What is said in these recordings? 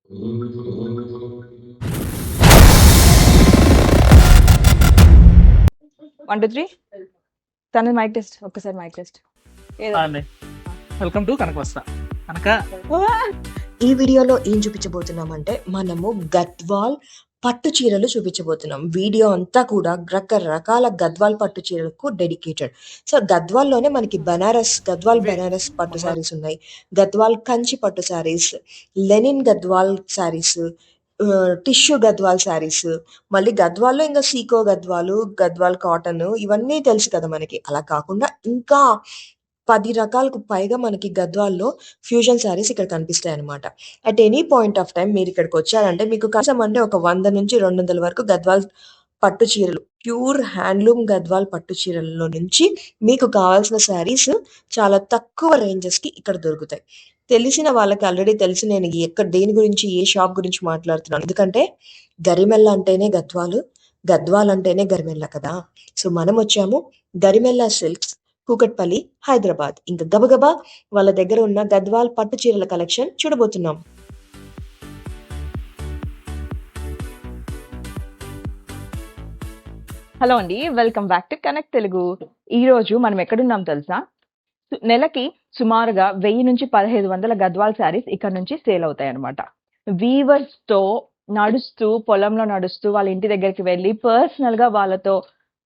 One two three తన mic test ఒక్కసారి mic test అండి వెల్కమ్ టు కనకవస్త కనుక ఈ వీడియోలో ఏం చూపించబోతున్నామంటే మనము గద్వాల్ పట్టు చీరలు చూపించబోతున్నాం. వీడియో అంతా కూడా రకరకాల గద్వాల్ పట్టు చీరలకు డెడికేటెడ్. సో గద్వాల్లోనే మనకి గద్వాల్ బనారస్ పట్టు శారీస్ ఉన్నాయి, గద్వాల్ కంచి పట్టు శారీస్, లెనిన్ గద్వాల్ శారీస్, టిష్యూ గద్వాల్ శారీస్, మళ్ళీ గద్వాల్లో ఇంకా సీకో గద్వాల్ కాటన్, ఇవన్నీ తెలుసు కదా మనకి. అలా కాకుండా ఇంకా 10 రకాలకు పైగా మనకి గద్వాల్లో ఫ్యూజన్ శారీస్ ఇక్కడ కనిపిస్తాయి అనమాట. At any point of time మీరు ఇక్కడికి వచ్చారంటే మీకు కనీసం అంటే ఒక 100 నుంచి 200 వరకు గద్వాల్ పట్టు చీరలు, ప్యూర్ హ్యాండ్లూమ్ గద్వాల్ పట్టు చీరలలో నుంచి మీకు కావాల్సిన శారీస్ చాలా తక్కువ రేంజెస్కి ఇక్కడ దొరుకుతాయి. తెలిసిన వాళ్ళకి ఆల్రెడీ తెలిసి నేను దేని గురించి ఏ షాప్ గురించి మాట్లాడుతున్నాను, ఎందుకంటే గరిమెల్ల అంటేనే గద్వాల్ అంటేనే గరిమెల్ల కదా. సో మనం వచ్చాము గరిమెల్ల సిల్క్స్, కూకట్పల్లి, హైదరాబాద్. ఇంకా గబగబా వాళ్ళ దగ్గర ఉన్న గద్వాల్ పట్టు చీరల కలెక్షన్ చూడబోతున్నాం. హలో అండి, welcome back to connect Telugu. ఈ రోజు మనం ఎక్కడున్నాం తెలుసా? నెలకి సుమారుగా 1000 నుంచి 1500 గద్వాల్ శారీస్ ఇక్కడ నుంచి సేల్ అవుతాయి అనమాట. వీవర్స్ తో నడుస్తూ, పొలంలో నడుస్తూ వాళ్ళ ఇంటి దగ్గరికి వెళ్ళి పర్సనల్ గా వాళ్ళతో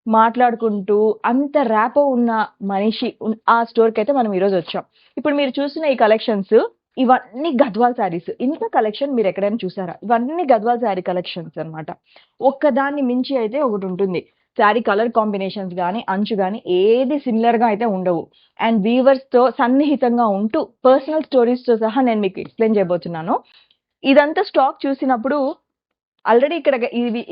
మాట్లాడుకుంటూ అంత ర్యాపో ఉన్న మనిషి ఆ స్టోర్కి అయితే మనం ఈరోజు వచ్చాం. ఇప్పుడు మీరు చూసిన ఈ కలెక్షన్స్ ఇవన్నీ గద్వాల్ శారీస్. ఇంత కలెక్షన్ మీరు ఎక్కడైనా చూసారా? ఇవన్నీ గద్వాల్ శారీ కలెక్షన్స్ అనమాట. ఒక్కదాన్ని మించి అయితే ఒకటి ఉంటుంది. శారీ కలర్ కాంబినేషన్స్ కానీ, అంచు కానీ ఏది సిమిలర్ గా అయితే ఉండవు. అండ్ వీవర్స్ తో సన్నిహితంగా ఉంటూ పర్సనల్ స్టోరీస్ తో సహా నేను మీకు ఎక్స్ప్లెయిన్ చేయబోతున్నాను. ఇదంతా స్టాక్ చూసినప్పుడు ఆల్రెడీ ఇక్కడ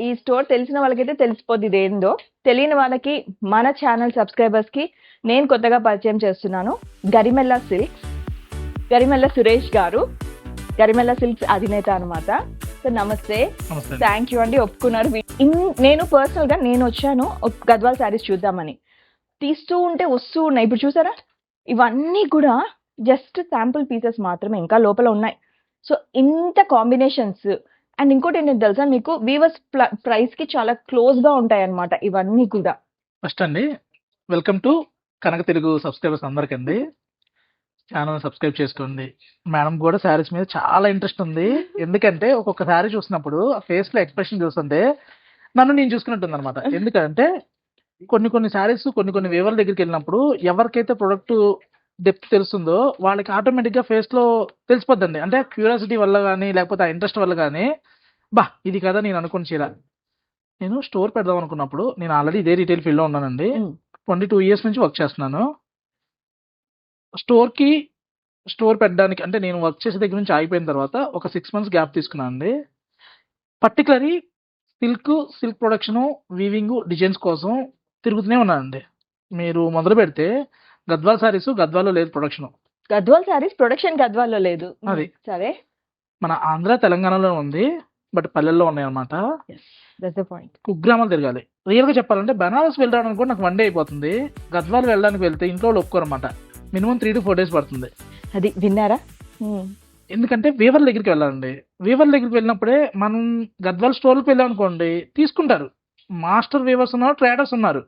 ఈ స్టోర్ తెలిసిన వాళ్ళకైతే తెలిసిపోద్ది ఇదేందో. తెలియని వాళ్ళకి మన ఛానల్ సబ్స్క్రైబర్స్ కి నేను కొత్తగా పరిచయం చేస్తున్నాను. గరిమెల్ల సిల్క్స్, గరిమెల్ల సురేష్ గారు, గరిమెల్ల సిల్క్స్ అధినేత అనమాట. సో నమస్తే, థ్యాంక్ యూ అండి ఒప్పుకున్నారు. నేను పర్సనల్ గా నేను వచ్చాను గద్వాల్ శారీస్ చూద్దామని. తీస్తూ ఉంటే వస్తూ ఉన్నాయి. ఇప్పుడు చూసారా, ఇవన్నీ కూడా జస్ట్ శాంపుల్ పీసెస్ మాత్రమే, ఇంకా లోపల ఉన్నాయి. సో ఇంత కాంబినేషన్స్. అండ్ ఇంకోటి ఏంటంటే తెలుసా మీకు, వీవర్స్ ప్రైస్ కి చాలా క్లోజ్ గా ఉంటాయి అన్నమాట ఇవన్నీ కూడా. ఫస్ట్ అండి welcome to Kanaka Telugu subscribers అందరికండి. ఛానల్ సబ్స్క్రైబ్ చేసుకోండి. మేడం కూడా శారీస్ మీద చాలా ఇంట్రెస్ట్ ఉంది. ఎందుకంటే ఒక్కొక్క శారీ చూసినప్పుడు ఆ ఫేస్ లో ఎక్స్ప్రెషన్ చూస్తుంటే నన్ను నేను చూసుకున్నట్టుంది అనమాట. ఎందుకంటే కొన్ని శారీస్ కొన్ని వేవర్ దగ్గరికి వెళ్ళినప్పుడు ఎవరికైతే ప్రొడక్ట్ డెప్త్ తెలుస్తుందో వాళ్ళకి ఆటోమేటిక్ గా ఫేస్ లో తెలిసిపోద్దండి. అంటే క్యూరియాసిటీ వల్ల కానీ, లేకపోతే ఆ ఇంట్రెస్ట్ వల్ల కానీ, బా ఇది కదా నేను అనుకున్న చీర. నేను స్టోర్ పెడదాం అనుకున్నప్పుడు, నేను ఆల్రెడీ ఇదే రీటైల్ ఫీల్డ్ లో ఉన్నానండి. 22 years నుంచి వర్క్ చేస్తున్నాను. స్టోర్ పెట్టడానికి అంటే నేను వర్క్ చేసే దగ్గర నుంచి ఆగిపోయిన తర్వాత ఒక 6 months గ్యాప్ తీసుకున్నాను అండి. Particularly silk production, weaving, designs కోసం తిరుగుతూనే ఉన్నానండి. మీరు మొదలు పెడితే గద్వాల్ శారీస్ గద్వాల్లో లేదు ప్రొడక్షన్. గద్వాల్ శారీస్ ప్రొడక్షన్ గద్వాల్లో లేదు. అది సరే, మన ఆంధ్ర తెలంగాణలో ఉంది, బట్ పల్లెల్లో ఉన్నాయి అనమాట. కుగ్రామాలు తిరగాలి. రియల్ గా చెప్పాలంటే బనారస్ వెళ్ళడానికి కూడా నాకు 1 day అయిపోతుంది. గద్వాల్ వెళ్ళడానికి వెళ్తే ఇంట్లో వాళ్ళు ఒప్పుకోరన్నమాట. మినిమం 3 to 4 days పడుతుంది. అది విన్నారా? ఎందుకంటే వీవర్ దగ్గరికి వెళ్ళాలండి. వీవర్ దగ్గరికి వెళ్ళినప్పుడే మనం గద్వాల్ స్టోర్కి వెళ్ళామనుకోండి తీసుకుంటారు. మాస్టర్ వీవర్స్ ఉన్నారు, ట్రేడర్స్ ఉన్నారు.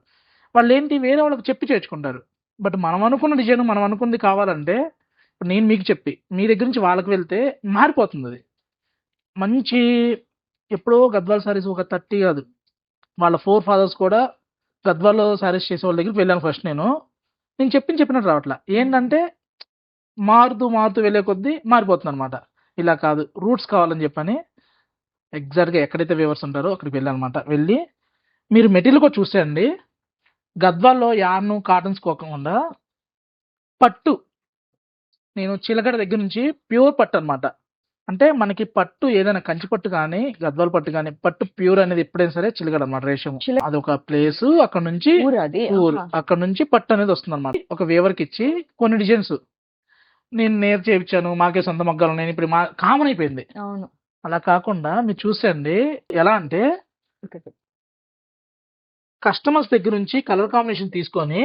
వాళ్ళు ఏంటి వేరే వాళ్ళకి చెప్పి చేర్చుకుంటారు. బట్ మనం అనుకున్న డిజైన్, మనం అనుకుంది కావాలంటే ఇప్పుడు నేను మీకు చెప్పి మీ దగ్గర నుంచి వాళ్ళకి వెళ్తే మారిపోతుంది. అది మంచి ఎప్పుడో గద్వాల్ శారీస్ ఒక 30 కాదు, వాళ్ళ 4 fathers కూడా గద్వాల్లో శారీస్ చేసే వాళ్ళ దగ్గరికి వెళ్ళాను ఫస్ట్. నేను చెప్పినట్టు రావట్లా. ఏంటంటే మారుతూ వెళ్ళే కొద్దీ మారిపోతుంది అనమాట. ఇలా కాదు, రూట్స్ కావాలని చెప్పని ఎగ్జాక్ట్గా ఎక్కడైతే వ్యూవర్స్ ఉంటారో అక్కడికి వెళ్ళాలన్నమాట. వెళ్ళి మీరు మెటీరియల్ కూడా చూసేయండి. గద్వాల్లో యార్ను, కాటన్స్ కోకుండా పట్టు, నేను చిలకడ దగ్గర నుంచి ప్యూర్ పట్టు అనమాట. అంటే మనకి పట్టు ఏదైనా కంచి పట్టు కానీ, గద్వాల్ పట్టు కానీ, పట్టు ప్యూర్ అనేది ఎప్పుడైనా సరే చిలకడ అనమాట. రేషం అది ఒక ప్లేస్, అక్కడ నుంచి ఊరు, అక్కడ నుంచి పట్టు అనేది వస్తుంది అనమాట. ఒక వేవర్కి ఇచ్చి కొన్ని డిజైన్స్ నేను నేర్ చేయించాను, మాకే సొంత మగ్గాలు ఉన్నాయి, ఇప్పుడు కామన్ అయిపోయింది. అలా కాకుండా మీరు చూసేయండి. ఎలా అంటే కస్టమర్స్ దగ్గర నుంచి కలర్ కాంబినేషన్ తీసుకొని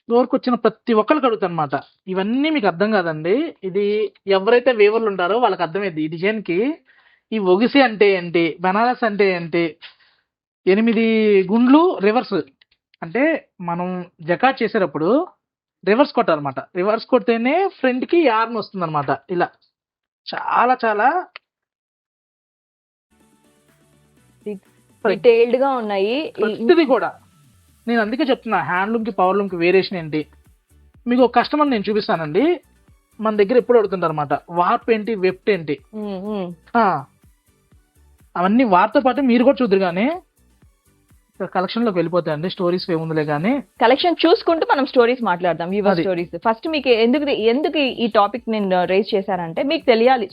స్టోర్కి వచ్చిన ప్రతి ఒక్కరికి అడుగుతాను అనమాట. ఇవన్నీ మీకు అర్థం కాదండి. ఇది ఎవరైతే వేవర్లు ఉంటారో వాళ్ళకి అర్థమైంది. ఈ డిజైన్కి ఈ ఒగిసి అంటే ఏంటి, బనారస్ అంటే ఏంటి, 8 గుండ్లు రివర్స్. అంటే మనం జకాట్ చేసేటప్పుడు రివర్స్ కొట్టాలన్నమాట. రివర్స్ కొడితేనే ఫ్రంట్కి యార్న్ వస్తుంది అనమాట. ఇలా చాలా చాలా డీటెయిల్డ్ గా ఉన్నాయి. ప్రతిది కూడా నేను అందుకే చెప్తున్నా, హ్యాండ్లూమ్కి పవర్లూమ్కి వేరియేషన్ ఏంటి. మీకు ఒక కస్టమర్ నేను చూపిస్తానండి. మన దగ్గర ఎప్పుడు అడుగుతుంటారు అనమాట, వార్ప్ ఏంటి, వెఫ్ట్ ఏంటి. అవన్నీ వార్తో పాటు మీరు కూడా చూద్దరు. కానీ కలెక్షన్ లోకి వెళ్ళిపోతాయండి. స్టోరీస్ ఏముందిలే కానీ కలెక్షన్ చూసుకుంటూ మనం స్టోరీస్ మాట్లాడదాం. వ్యూవర్ అది. స్టోరీస్ ఫస్ట్ మీకు ఎందుకు ఈ టాపిక్ నేను రేస్ చేశానంటే, మీకు తెలియాలి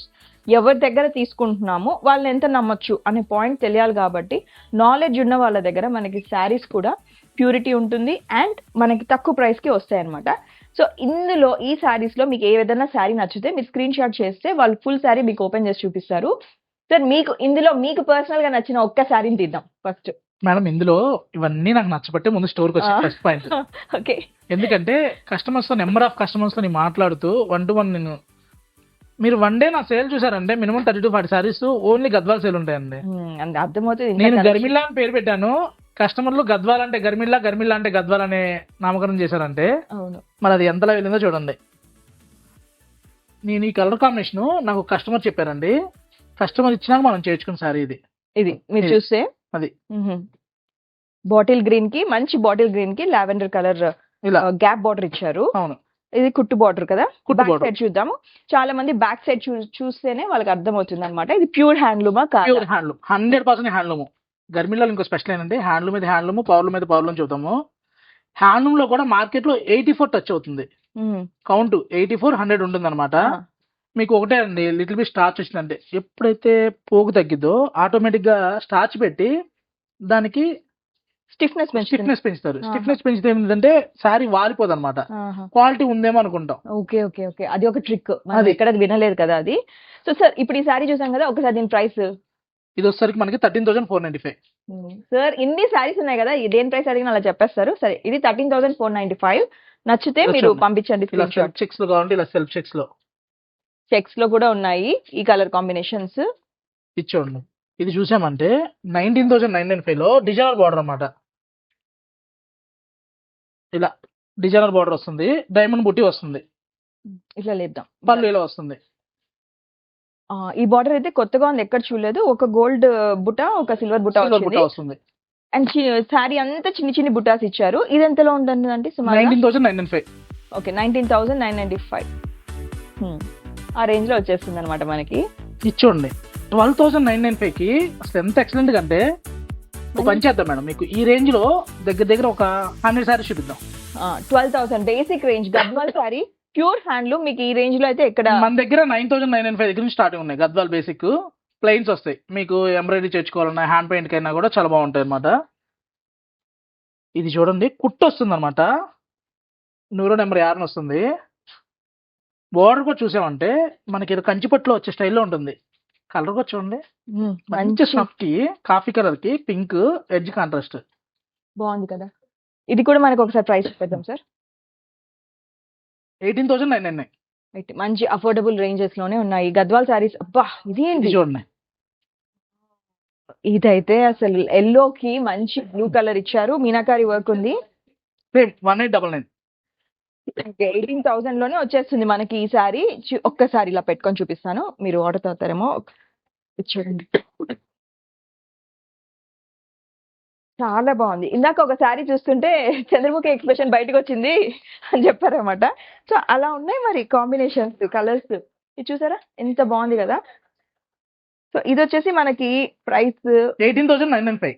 ఎవరి దగ్గర తీసుకుంటున్నాము, వాళ్ళని ఎంత నమ్మొచ్చు అనే పాయింట్ తెలియాలి. కాబట్టి నాలెడ్జ్ ఉన్న వాళ్ళ దగ్గర మనకి శారీస్ కూడా ప్యూరిటీ ఉంటుంది అండ్ మనకి తక్కువ ప్రైస్ కి వస్తాయి అనమాట. సో ఇందులో ఈ శారీస్ లో మీకు ఏ విధంగా శారీ నచ్చితే మీరు స్క్రీన్ షాట్ చేస్తే వాళ్ళు ఫుల్ శారీ మీకు ఓపెన్ చేసి చూపిస్తారు. సార్ మీకు ఇందులో మీకు పర్సనల్ గా నచ్చిన ఒక్క శారీని తీద్దాం ఫస్ట్. మేడం, ఇందులో ఇవన్నీ నాకు నచ్చబట్టే ముందు స్టోర్కి వచ్చి ఫస్ట్ పాయింట్. ఓకే, ఎందుకంటే కస్టమర్స్ తో నెంబర్ ఆఫ్ కస్టమర్స్ తో నేను మాట్లాడుతూ 1 to 1 నేను మీరు వన్ డే నా సేల్ చూసారంటే minimum 30 to 40 saris only Gadwal sale ఉంటాయండి. అర్థమవుతుంది. నేను గర్మిల్లా అని పేరు పెట్టాను. కస్టమర్లు గద్వాల్ అంటే గర్మిల్లా, గర్మిల్లా అంటే గద్వాల్ అనే నామకరణం చేశారంటే అవును, మరి అది ఎంతలా వెళ్ళిందో చూడండి. నేను ఈ కలర్ కాంబినేషన్ నాకు కస్టమర్ చెప్పారండి. కస్టమర్ ఇచ్చినాక మనం చేర్చుకున్న సారీ ఇది. ఇది మీరు ఇది. చూస్తే అది బాటిల్ గ్రీన్ కి, మంచి బాటిల్ గ్రీన్ కి లావెండర్ కలర్ ఇలా గ్యాప్ బార్డర్ ఇచ్చారు. అవును, ఇది కుట్టు బార్డర్ కదా. కుట్టు బ్యాక్ border. సైడ్ చూద్దాము. చాలా మంది బ్యాక్ సైడ్ చూస్తేనే వాళ్ళకి అర్థమవుతుంది అనమాట. ఇది ప్యూర్ హ్యాండ్లూమా కాదా? Pure handloom, 100% handloom. గర్మిల్లో ఇంకో స్పెషల్ ఏంటంటే హ్యాండ్లూమ్ మీద హ్యాండ్లూమ్, పవర్లూమ్ మీద పవర్లూమ్ చూద్దాము. హ్యాండ్లూమ్ లో కూడా మార్కెట్ లో 84 టచ్ అవుతుంది. కౌంట్ 84, 100 ఉంటుంది అనమాట. మీకు ఒకటే అండి, లిటిల్ బిట్ స్టార్చ్ వచ్చిందంటే ఎప్పుడైతే పోగు తగ్గిద్దో ఆటోమేటిక్ గా స్టార్చ్ పెట్టి దానికి స్టిఫ్నెస్ స్టిఫ్నెస్ పెంచుతారు. స్టిఫ్నెస్ పెంచితే ఏమిటంటే శారీ వాలిపోదు అనమాట. క్వాలిటీ ఉందేమో అనుకుంటాం. ఓకే ఓకే ఓకే, అది ఒక ట్రిక్. అది అది. ఎక్కడ వినలేదు కదా అది. సో సార్ ఇప్పుడు ఈ సారీ చూసాం కదా, ఒకసారి దీని ప్రైస్. ఇది వచ్చేసరికి మనకి 13,495. సార్ ఇన్ని సారీస్ ఉన్నాయి కదా, దేని ప్రైస్ అడిగిన అలా చెప్పేస్తారు. సరే, ఇది 13,495. నచ్చితే ఇలా మీరు చూడండి. పంపించండి ఇలా స్క్రీన్ షాట్. సెల్ఫ్ చెక్స్ లో కావాలంటే ఇలా సెల్ఫ్ చెక్స్ లో చెక్స్ లో కూడా ఉన్నాయి ఈ కలర్ కాంబినేషన్స్. ఇచ్చోండి. ఇది చూసామంటే 19,995 లో డిజైనర్ బార్డర్ అన్నమాట. ఇలా డిజైనర్ బార్డర్ వస్తుంది, డైమండ్ బుట్టి వస్తుంది, ఇట్లా లేద్దాం. పళ్ళు ఇలా వస్తుంది. ఈ బార్డర్ అయితే కొత్తగా ఉంది, ఎక్కడ చూడలేదు. ఒక గోల్డ్ బుట్ట, ఒక సిల్వర్ బుట్ట సిల్వర్ బుట్ట వచ్చింది. వస్తుంది. అండ్ సారీ అంతా చిన్ని చిన్ని బుట్టాస్ ఇచ్చారు. ఇది ఎంతలో ఉంటుంది అంటే సుమారు 19,995. ఓకే, 19,995 ఆ రేంజ్ లో వచ్చేస్తుంది అనమాట మనకి. ఇచ్చోండి. 12,995 కి అసలు ఎంత ఎక్సలెంట్ గా అంటే ఒక పని చేద్దాం మేడం, మీకు ఈ రేంజ్ లో దగ్గర దగ్గర ఒక 100 సారీస్ చూపిద్దాం. 12,000 basic range Gadwal sorry pure handloom. మీకు ఈ రేంజ్ లో అయితే ఎక్కడ మన దగ్గర 9,995 దగ్గర నుంచి స్టార్టింగ్ ఉన్నాయి. గద్వాల్ బేసిక్ ప్లెయిన్స్ వస్తాయి. మీకు ఎంబ్రాయిడరీ చేర్చుకోవాలన్నా హ్యాండ్ పెయింట్ కైనా కూడా చాలా బాగుంటాయి అనమాట. ఇది చూడండి, కుట్టు వస్తుంది అనమాట. 100 నెంబర్ 6 వస్తుంది. బోర్డర్ కూడా చూసామంటే మనకి ఇది కంచిపట్టులో వచ్చే స్టైల్లో ఉంటుంది. కలర్ కూడా చూడండి, మంచి స్నఫ్ కి, కాఫీ కలర్ కి పింక్ ఎడ్జ్ కాంట్రాస్ట్ బాగుంది కదా. ఇది కూడా మనకి ఒకసారి ప్రైస్ పెడదాం సార్. 18,999. రైట్, మంచి అఫోర్డబుల్ రేంజెస్ లోనే ఉన్నాయి గద్వాల్ సారీస్. అబ్బా ఇది ఇది ఏంటి, చూడండి. ఇదైతే అసలు ఎల్లో కి మంచి బ్లూ కలర్ ఇచ్చారు, మీనాకారి వర్క్ ఉంది. సేమ్ 1899. 18,000 లోనే వచ్చేస్తుంది మనకి ఈ సారీ. ఒక్కసారి ఇలా పెట్టుకొని చూపిస్తాను, మీరు ఆర్డర్ అవుతారేమో. ఇది చూడండి, చాలా బాగుంది. ఇందాక ఒక సారీ చూస్తుంటే చంద్రముఖి ఎక్స్ప్రెషన్ బయటకు వచ్చింది అని చెప్పారనమాట. సో అలా ఉన్నాయి మరి కాంబినేషన్స్, కలర్స్. ఇది చూసారా ఎంత బాగుంది కదా. సో ఇది వచ్చేసి మనకి price 18,995.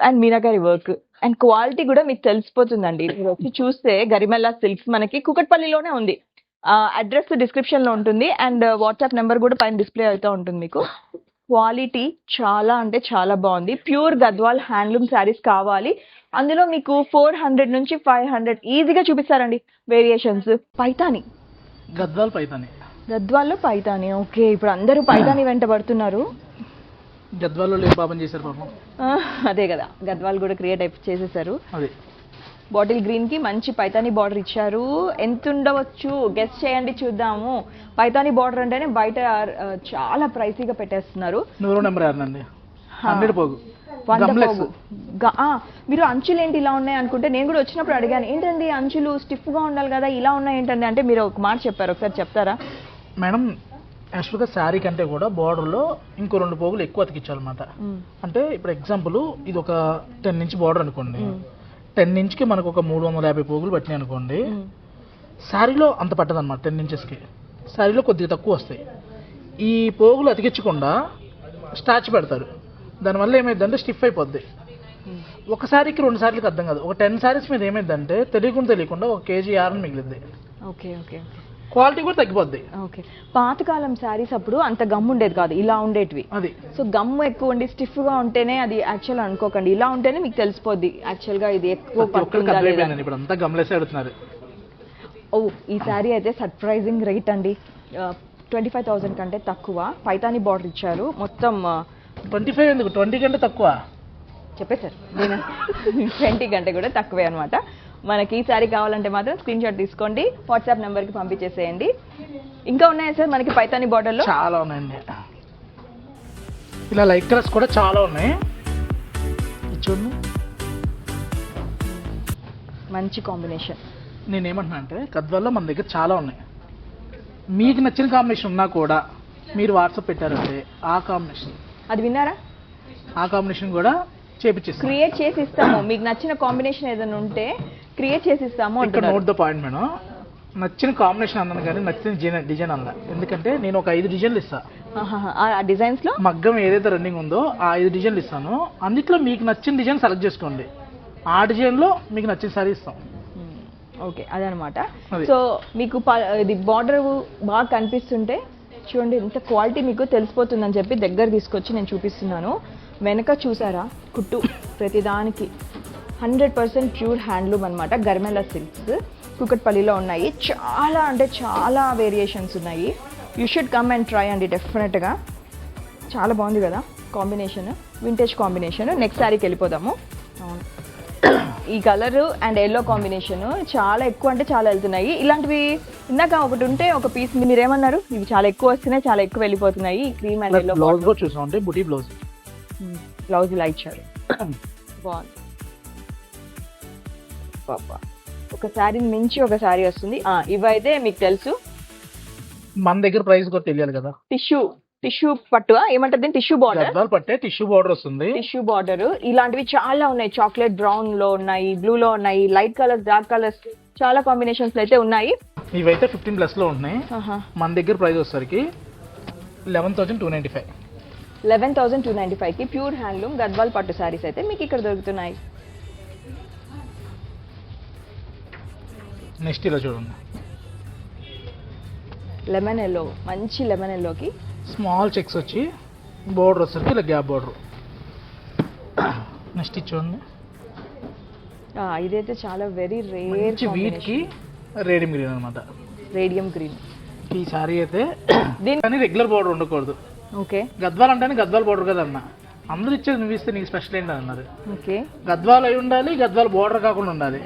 And meenakari work and quality కూడా మీకు తెలిసిపోతుందండి. మీరు వచ్చి చూస్తే గరిమెల్లా సిల్క్స్ మనకి కుకట్పల్లిలోనే ఉంది. అడ్రస్ డిస్క్రిప్షన్ లో ఉంటుంది అండ్ వాట్సాప్ నెంబర్ కూడా పైన డిస్ప్లే అవుతూ ఉంటుంది మీకు. క్వాలిటీ చాలా అంటే చాలా బాగుంది. ప్యూర్ గద్వాల్ హ్యాండ్లూమ్ శారీస్ కావాలి, అందులో మీకు 400 నుంచి 500 ఈజీగా చూపిస్తారండి వేరియేషన్స్. పైతాని, గద్వాల్ పైతాని. గద్వాల్లో పైతాని. ఓకే, ఇప్పుడు అందరూ పైతాని వెంట పడుతున్నారు. గద్వాల్లో లేని పాపం చేశారు పాపం. అదే కదా, గద్వాల్ కూడా క్రియేట్ చేసేసారు. అది బాటిల్ గ్రీన్ కి మంచి పైతాని బార్డర్ ఇచ్చారు. ఎంత ఉండవచ్చు గెస్ చేయండి చూద్దాము. పైతాని బార్డర్ అంటేనే బయట చాలా ప్రైసీగా పెట్టేస్తున్నారు. 100 నెంబర్ అండి, 100 పోగు 100 గమ్లెస్. పోగు. మీరు అంచులు ఏంటి ఇలా ఉన్నాయి అనుకుంటే నేను కూడా వచ్చినప్పుడు అడిగాను, ఏంటండి అంచులు స్టిఫ్ గా ఉండాలి కదా ఇలా ఉన్నాయి ఏంటండి అంటే మీరు ఒక మాట చెప్పారు, ఒకసారి చెప్తారా? మేడం యాక్చువల్గా శారీ కంటే కూడా బార్డర్లో ఇంకో 2 పోగులు ఎక్కువ అతికించాలన్నమాట. అంటే ఇప్పుడు ఎగ్జాంపుల్ ఇది ఒక 10 ఇంచ్ బార్డర్ అనుకోండి, 10 ఇంచ్కి మనకు ఒక 350 పోగులు పట్టినాయి అనుకోండి, శారీలో అంత పట్టదు అనమాట. 10 ఇంచెస్కి శారీలో కొద్దిగా తక్కువ వస్తాయి. ఈ పోగులు అతికించకుండా స్టాచ్ పెడతారు, దానివల్ల ఏమైందంటే స్టిఫ్ అయిపోద్ది. ఒక శారీకి 2 శారీలకు అర్థం కాదు. ఒక 10 శారీస్ మీద ఏమైందంటే తెలియకుండా 1 కేజీ యారన్ మిగిలింది. ఓకే ఓకే క్వాలిటీ కూడా తగ్గిపోద్ది. ఓకే. పాతకాలం శారీస్ అప్పుడు అంత గమ్ ఉండేది కాదు, ఇలా ఉండేటివి. అది సో గమ్ ఎక్కువ ఉండి స్టిఫ్ గా ఉంటేనే అది యాక్చువల్ అనుకోకండి, ఇలా ఉంటేనే మీకు తెలిసిపోద్ది యాక్చువల్ గా ఇది ఎక్కువ పట్టుందా లేదా. ఇప్పుడు అంతా గమ్లేసే అడుగుతున్నారు. ఓ ఈ శారీ అయితే సర్ప్రైజింగ్ రేట్ అండి, 25,000 కంటే తక్కువ. పైతాని బార్డర్ ఇచ్చారు మొత్తం. 25 ఎందుకు, 20 కంటే తక్కువ చెప్పేశారు, నేను 20 కంటే కూడా తక్కువే అనమాట. మనకి ఈ శారీ కావాలంటే మాత్రం స్క్రీన్ షాట్ తీసుకోండి, వాట్సాప్ నెంబర్కి పంపించేసేయండి. ఇంకా ఉన్నాయా సార్ మనకి పైతాని బార్డర్లో? చాలా ఉన్నాయండి, ఇలా లైట్ కలర్స్ కూడా చాలా ఉన్నాయి. చూడండి మంచి కాంబినేషన్. నేనేమంటున్నా అంటే గద్వాల్లో మన దగ్గర చాలా ఉన్నాయి. మీకు నచ్చిన కాంబినేషన్ ఉన్నా కూడా మీరు వాట్సాప్ పెట్టారంటే ఆ కాంబినేషన్ కూడా చేపించేస్తాం, క్రియేట్ చేసి ఇస్తాము. మీకు నచ్చిన కాంబినేషన్ ఏదైనా ఉంటే క్రియేట్ చేసి ఇస్తాము. ఇక్కడ నోట్ ద పాయింట్ మేడం, నచ్చిన కాంబినేషన్ అన్నాను కానీ నచ్చిన డిజైన్ అన్నా. ఎందుకంటే నేను ఒక 5 డిజైన్లు ఇస్తాను, ఆ డిజైన్స్ లో మగ్గం ఏదైతే రన్నింగ్ ఉందో ఆ 5 డిజైన్లు ఇస్తాను. అందులో మీకు నచ్చిన డిజైన్ సెలెక్ట్ చేసుకోండి, ఆ డిజైన్లో మీకు నచ్చిన సారీ ఇస్తాం. ఓకే అదనమాట. సో మీకు ఇది బార్డర్ బాగా కనిపిస్తుంటే చూడండి ఎంత క్వాలిటీ మీకు తెలిసిపోతుందని చెప్పి దగ్గర తీసుకొచ్చి నేను చూపిస్తున్నాను. వెనక చూసారా కుట్టు ప్రతిదానికి 100% ప్యూర్ హ్యాండ్లూమ్ అనమాట. గర్మెలా సిల్క్స్ కుకట్పల్లిలో ఉన్నాయి. చాలా అంటే చాలా వేరియేషన్స్ ఉన్నాయి. You should come and try అండి డెఫినెట్గా. చాలా బాగుంది కదా కాంబినేషన్, వింటేజ్ కాంబినేషన్. నెక్స్ట్ శారీకి వెళ్ళిపోదాము. అవును, ఈ కలర్ అండ్ ఎల్లో కాంబినేషన్ చాలా ఎక్కువ అంటే చాలా వెళ్తున్నాయి. ఇలాంటివి ఇందాక ఒకటి ఉంటే ఒక పీస్ మీరేమన్నారు, ఇవి చాలా ఎక్కువ వస్తున్నాయి, చాలా ఎక్కువ వెళ్ళిపోతున్నాయి. క్రీమ్ అండ్ ఎల్లో బ్లౌజ్ కూడా చూసామంటే బుటీ బ్లౌజ్, బ్లౌజ్ ఇలా ఇచ్చారు, బాగుంది. ఒక శారీ మించి ఒక శారీ వస్తుంది. ఇవైతే మీకు తెలుసు, మన దగ్గర ప్రైస్ కూడా తెలియాలి కదా. టిష్యూ పట్టు ఏమంటారు, టిష్యూ బార్డర్. గద్వాల్ పట్టే టిష్యూ బార్డర్ వస్తుంది. టిష్యూ బార్డర్ ఇలాంటివి చాలా ఉన్నాయి. చాక్లెట్ బ్రౌన్ లో ఉన్నాయి, బ్లూ లో ఉన్నాయి, లైట్ కలర్స్, డార్క్ కలర్స్, చాలా కాంబినేషన్స్ అయితే ఉన్నాయి. ఇవైతే 15+ లో ఉన్నాయి. మన దగ్గర ప్రైస్ వచ్చేసరికి 11,295. 11,295 కి ప్యూర్ హ్యాండ్లూమ్ గద్వాల్ పట్టు శారీస్ అయితే మీకు ఇక్కడ దొరుకుతున్నాయి. నెక్స్ట్ ఇలా చూడండి, లెమన్ ఎల్లో, మంచి లెమన్ ఎల్లోకి స్మాల్ చెక్స్ వచ్చి బోర్డర్ వచ్చేసరికి ఇలా గ్యాప్ బోర్డర్. నెక్స్ట్ చూడండి, ఇదైతే చాలా వెరీ రేర్ వీటికి రేడియం గ్రీన్ అనమాట. రేడియం గ్రీన్ ఈ సారీ అయితే దీని రెగ్యులర్ బోర్డర్ ఉండకూడదు. ఓకే, గద్వాల్ అంటేనే గద్వాల్ బోర్డర్ కదా అన్న, అందరూ ఇచ్చేది నువ్వు ఇస్తే నీకు స్పెషల్ ఏంటి అన్నారు. ఓకే, గద్వాల్ అయి ఉండాలి, గద్వాల్ బోర్డర్ కాకుండా ఉండాలి.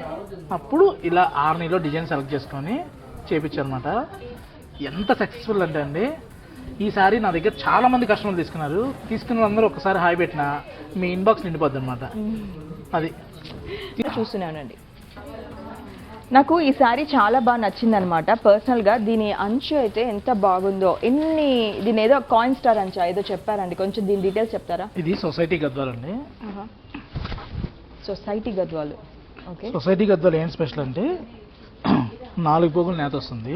అప్పుడు ఇలా ఆర్నీలో డిజైన్ సెలెక్ట్ చేసుకొని చేపించారనమాట. ఎంత సక్సెస్ఫుల్ అంటే అండి, ఈ సారీ నా దగ్గర చాలా మంది కస్టమర్లు తీసుకున్న వాళ్ళందరూ ఒకసారి హాయ్ పెట్టినా మీ ఇన్బాక్స్ నిండిపోద్ది అనమాట. అది చూస్తున్నానండి. నాకు ఈ సారీ చాలా బాగా నచ్చింది అనమాట పర్సనల్గా. దీని అంచు అయితే ఎంత బాగుందో, దీని ఏదో కాయిన్ స్టార్ అంచా ఏదో చెప్పారండి, కొంచెం దీని డీటెయిల్స్ చెప్తారా? ఇది సొసైటీ గద్వాల్ అండి. Society Gadwal. Okay, society Gadwal ఏం స్పెషల్ అంటే 4 పోగులు నేత వస్తుంది,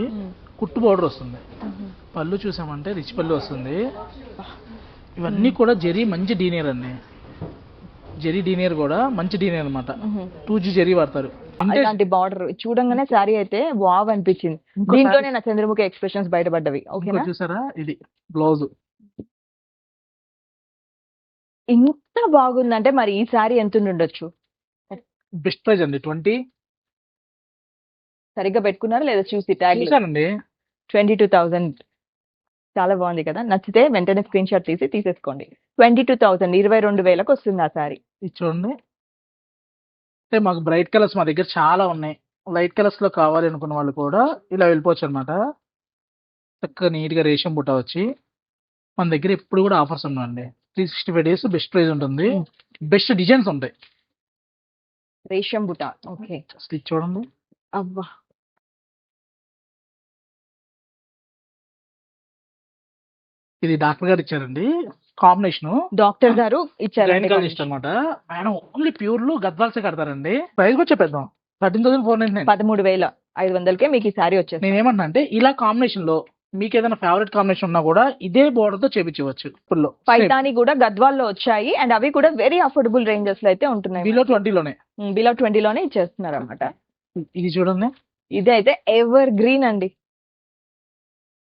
కుట్టు బోర్డర్ వస్తుంది, పళ్ళు చూసామంటే రిచ్ పళ్ళు వస్తుంది. ఇవన్నీ కూడా జరీ మంచి డీనియర్ అండి, జరీ డీనియర్ కూడా మంచి డీనియర్ అనమాట. 2G జరీ వాడతారు. అలాంటి బార్డర్ చూడంగానే శారీ అయితే వావ్ అనిపించింది. దీంతోనే నా చంద్రముఖి ఎక్స్ప్రెషన్స్ బయటపడ్డవి. ఓకేనా, చూసారా ఇది బ్లౌజ్ ఇంత బాగుందంటే మరి ఈ శారీ ఎంత ఉండొచ్చు? బెస్ట్ ప్రైస్ అండి 20. సరిగ్గా పెట్టుకున్నారా లేదా చూసి ట్యాగ్? 22,000. చాలా బాగుంది కదా, నచ్చితే వెంటనే స్క్రీన్ షాట్ తీసేసుకోండి. 22,000, 22,000కి వస్తుంది ఆ శారీ. ఇది చూడండి, అంటే మాకు బ్రైట్ కలర్స్ మా దగ్గర చాలా ఉన్నాయి. లైట్ కలర్స్ లో కావాలి అనుకున్న వాళ్ళు కూడా ఇలా వెళ్ళిపోవచ్చు అనమాట. చక్కగా నీట్ గా రేషం బుట్ట వచ్చి మన దగ్గర ఎప్పుడు కూడా ఆఫర్స్ ఉన్నాయండి. 365 డేస్ బెస్ట్ ప్రైస్ ఉంటుంది. బెస్ట్ డిజైన్స్ ఉంటాయి. రేషం బుట్ట. ఓకే. స్టిచ్ చూడండి. అబ్బా, ఇది డాక్టర్ గారు ఇచ్చారండి కాంబినేషన్. డాక్టర్ గారు ఇచ్చారండి గైనకాలజిస్ట్ అనమాట. ఆయన ఓన్లీ ప్యూర్లు గద్వాల్సే కడతారండి. ప్రైస్ కూడా చెప్పేద్దాం. 13,499. 13,500కే మీకు ఈ శారీ వచ్చేసి. నేనేమన్నా అంటే ఇలా కాంబినేషన్ లో మీకు ఏదైనా ఫేవరెట్ కాంబినేషన్ ఉన్నా కూడా ఇదే బోర్డర్ తో చేపించవచ్చు. ఇప్పుడు పైతాని కూడా గద్వాల్లో వచ్చాయి అండ్ అవి కూడా వెరీ అఫోర్డబుల్ రేంజెస్ లో అయితే ఉంటున్నాయి. బిలో 20లోనే బిలో 20లోనే ఇచ్చేస్తున్నారు అనమాట. ఇది చూడండి. ఇది అయితే ఎవర్ గ్రీన్ అండి.